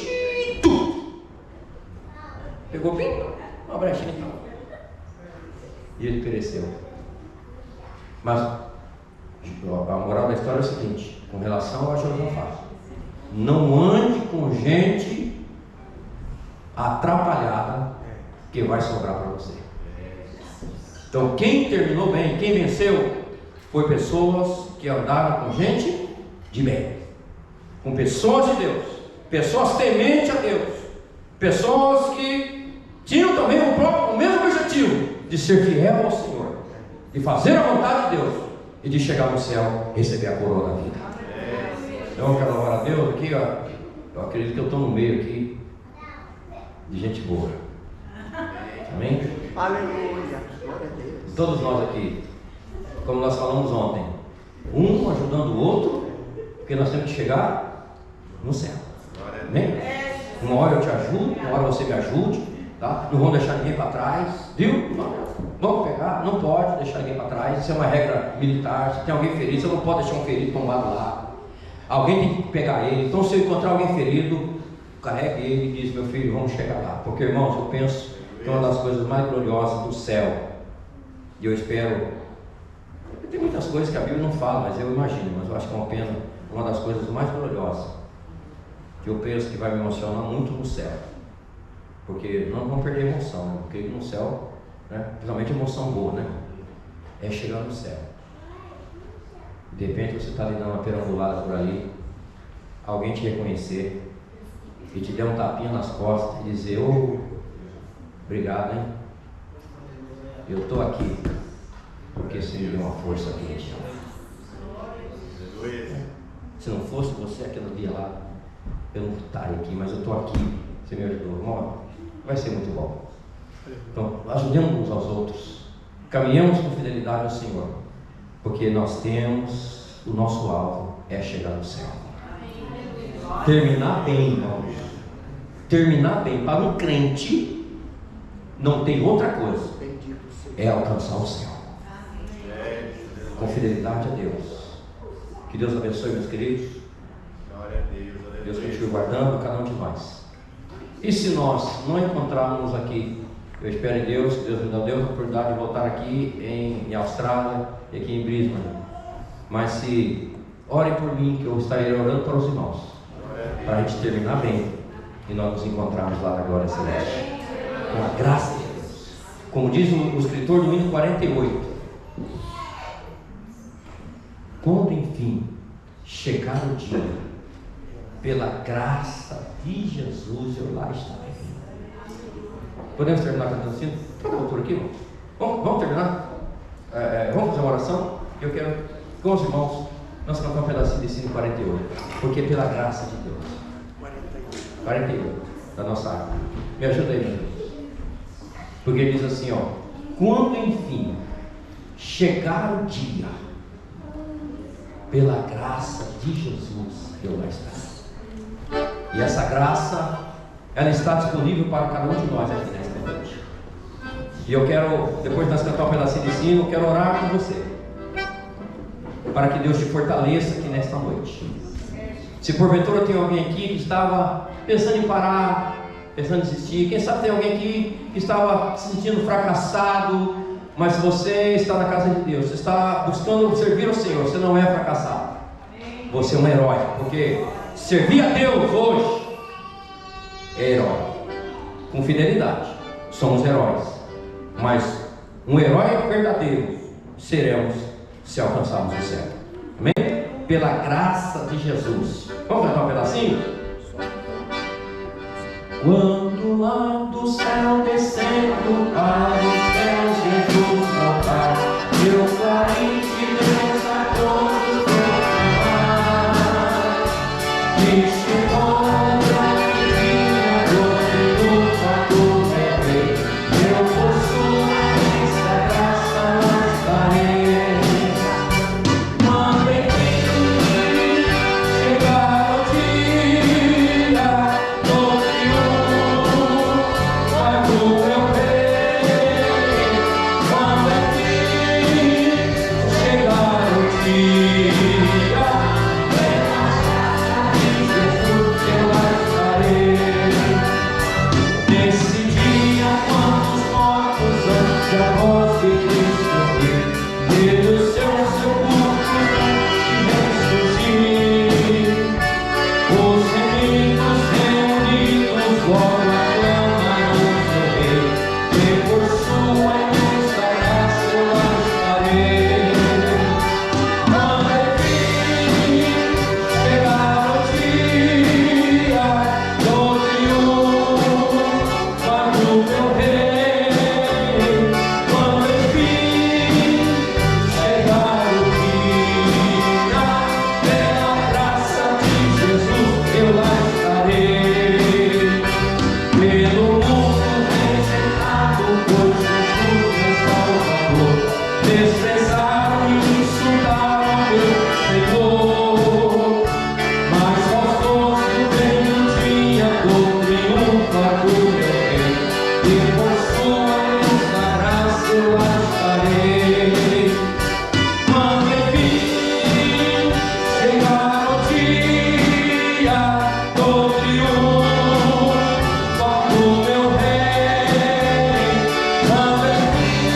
pegou bem uma brechinha. E ele pereceu. Mas a moral da história é o seguinte, com relação a Josafá: não ande com gente atrapalhada, que vai sobrar para você. Então quem terminou bem, quem venceu, foi pessoas que andaram com gente de bem, com pessoas de Deus, pessoas tementes a Deus, pessoas que tinham também o mesmo objetivo de ser fiel ao Senhor, de fazer a vontade de Deus e de chegar no céu, receber a coroa da vida. Então eu quero louvar a Deus aqui, ó. Eu acredito que eu estou no meio aqui de gente boa. Amém? Aleluia. Glória a Deus. Todos nós aqui, como nós falamos ontem, um ajudando o outro, porque nós temos que chegar no céu. Amém? Uma hora eu te ajudo, uma hora você me ajude, tá? Não vamos deixar ninguém para trás, viu? Vamos pegar, não pode deixar ninguém para trás. Isso é uma regra militar. Se tem alguém ferido, você não pode deixar um ferido tombado lá. Alguém tem que pegar ele. Então, se eu encontrar alguém ferido, carregue ele e diz: meu filho, vamos chegar lá. Porque, irmãos, eu penso que é uma das coisas mais gloriosas do céu, e eu espero. Tem muitas coisas que a Bíblia não fala, mas eu imagino. Mas eu acho que é uma das coisas mais gloriosas, que eu penso que vai me emocionar muito no céu. Porque não vamos perder a emoção, né? Porque no céu, né, principalmente emoção boa, né? É chegar no céu. De repente você está ali dando uma perambulada por ali, alguém te reconhecer e te der um tapinha nas costas e dizer: obrigado, hein? Eu estou aqui porque você me deu uma força aqui. Se não fosse você aquele dia lá, eu não estaria aqui, mas eu estou aqui, você me ajudou. Irmão, vai ser muito bom. Então, ajudemos uns aos outros, caminhemos com fidelidade ao Senhor, porque nós temos, o nosso alvo é chegar no céu. Terminar bem, irmãos. Terminar bem. Para um crente, não tem outra coisa, é alcançar o céu. Com fidelidade a Deus. Que Deus abençoe, meus queridos. Deus continue guardando cada um de nós. E se nós não encontrarmos aqui, eu espero em Deus, que Deus me dê a oportunidade de voltar aqui em Austrália e aqui em Brisbane. Mas se orem por mim, que eu estarei orando para os irmãos, para a gente terminar bem, e nós nos encontrarmos lá na glória celeste, com a graça de Deus. Como diz o escritor do hino 48, quando enfim chegar o dia, pela graça de Jesus eu lá estarei. Podemos terminar cantando assim? Cada autor aqui, irmãos? Vamos terminar? Vamos fazer uma oração? Eu quero, com os irmãos, nós cantamos um pedacinho desse hino 48, porque pela graça de Deus. 48 da nossa água. Me ajuda aí, meu Deus. Porque ele diz assim, ó: quando enfim chegar o dia, pela graça de Jesus eu lá estarei. E essa graça, ela está disponível para cada um de nós aqui nesta noite. E eu quero, depois de nós cantar um pedacinho de sino, eu quero orar com você, para que Deus te fortaleça aqui nesta noite. Se porventura tem alguém aqui que estava pensando em parar, pensando em desistir, quem sabe tem alguém aqui que estava se sentindo fracassado, mas você está na casa de Deus, você está buscando servir ao Senhor, você não é fracassado, você é um herói, porque servir a Deus hoje é herói, com fidelidade, somos heróis, mas um herói verdadeiro seremos se alcançarmos o céu. Amém? Pela graça de Jesus. Vamos cantar um pedacinho? Quando lá do céu descendo para os céus Jesus voltar, eu farei de Deus a todos proclamar. Este contra minha dor e luta do meu rei, eu possuo essa graça, mas darei. Quando enfim chegar o dia do triunfo do meu rei, quando enfim chegar o dia, de Jesus eu lá estarei. Nesse dia, quando os mortos ante a voz de Cristo ouvir, e do seu sepulcro ressurgir, os remidos reunidos logo aclamarão seu rei, e por sua imensa graça eu lá estarei. Quando enfim chegar o dia do triunfo do meu rei, quando enfim chegar o dia, pela graça de Jesus eu lá estarei. Pelo mundo rejeitado por Jesus meu Salvador, desprezado e insultado meu Senhor, mas gostoso vem o dia do triunfo do meu rei, e por sua imensa graça eu lá estarei. Quando enfim chegar o dia do triunfo do meu rei, quando enfim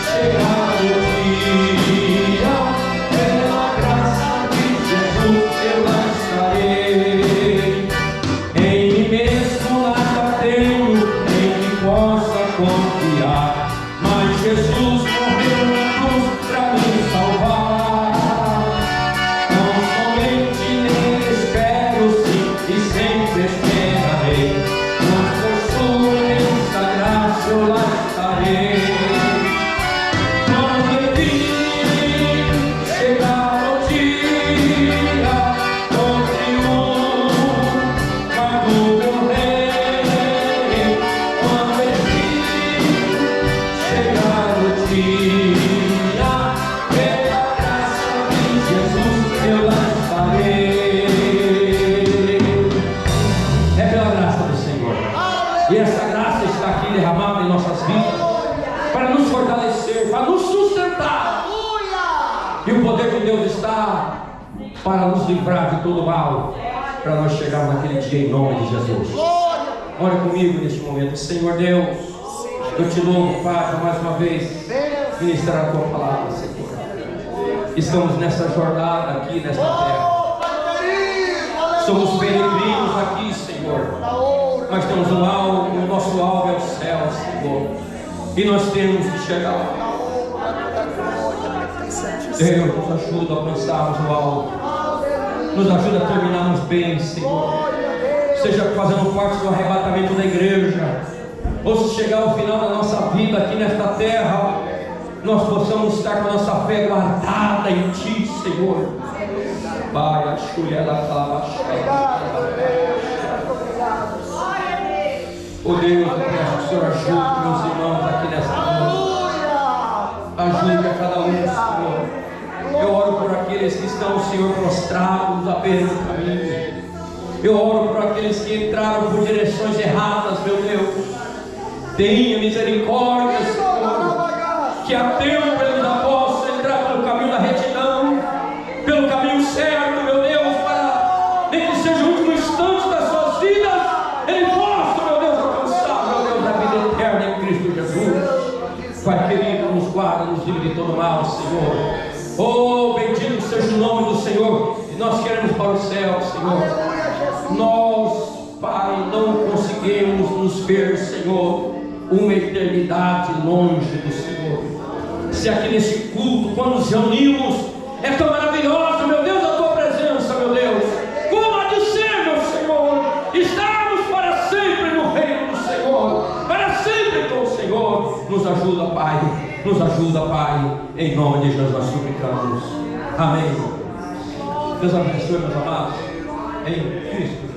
chegar o dia, pela graça de Jesus eu lá estarei. Em mim mesmo nada tenho, em que possa confiar, mas Jesus morreu na cruz pra me salvar. Não somente nele espero sim, e sempre esperarei, mas por sua imensa graça eu lá estarei. Quando enfim chegar o dia do triunfo do meu rei, quando enfim chegar o dia, pela graça de Jesus eu lá estarei. É pela graça do Senhor, e essa graça está aqui derramada em nossas vidas, para nos fortalecer, para nos sustentar, e o poder de Deus está para nos livrar de todo mal, para nós chegarmos naquele dia em nome de Jesus. Ore comigo neste momento. Senhor Deus, eu te louvo, Pai, mais uma vez ministrar a tua palavra, Senhor. Estamos nessa jornada aqui nesta terra. Somos peregrinos aqui, Senhor, mas temos um alvo, o nosso alvo é o céu, Senhor, e nós temos que chegar lá. Deus, nos ajuda a alcançarmos o alvo, nos ajuda a terminarmos bem, Senhor, seja fazendo parte do arrebatamento da igreja, ou se chegar ao final da nossa vida aqui nesta terra, nós possamos estar com a nossa fé guardada em Ti, Senhor. Pai, a chuia da oh Deus, eu peço que o Senhor ajude meus irmãos aqui nesta noite. Ajude a cada um, Senhor. Eu oro por aqueles que estão, Senhor, prostrados à beira do caminho. Eu oro por aqueles que entraram por direções erradas, meu Deus. Tenha misericórdia, Senhor, que a tempo eles possam entrar pelo caminho da retidão, pelo caminho certo, meu Deus, para nem que seja o último instante das suas vidas, eles possam, meu Deus, alcançar, meu Deus, a vida eterna em Cristo Jesus. Pai querido, nos guarda, nos livre de todo mal, Senhor. Oh, bendito seja o nome do Senhor. E nós queremos para o céu, Senhor. Nós, Pai, não conseguimos nos ver, Senhor, uma eternidade longe do Senhor. Se aqui nesse culto, quando nos reunimos, é tão maravilhosa, meu Deus, a Tua presença, meu Deus. Como há de ser, meu Senhor, estarmos para sempre no reino do Senhor, para sempre com o Senhor. Nos ajuda, Pai, nos ajuda, Pai, em nome de Jesus nós suplicamos. Amém. Deus abençoe, meus amados, em Cristo.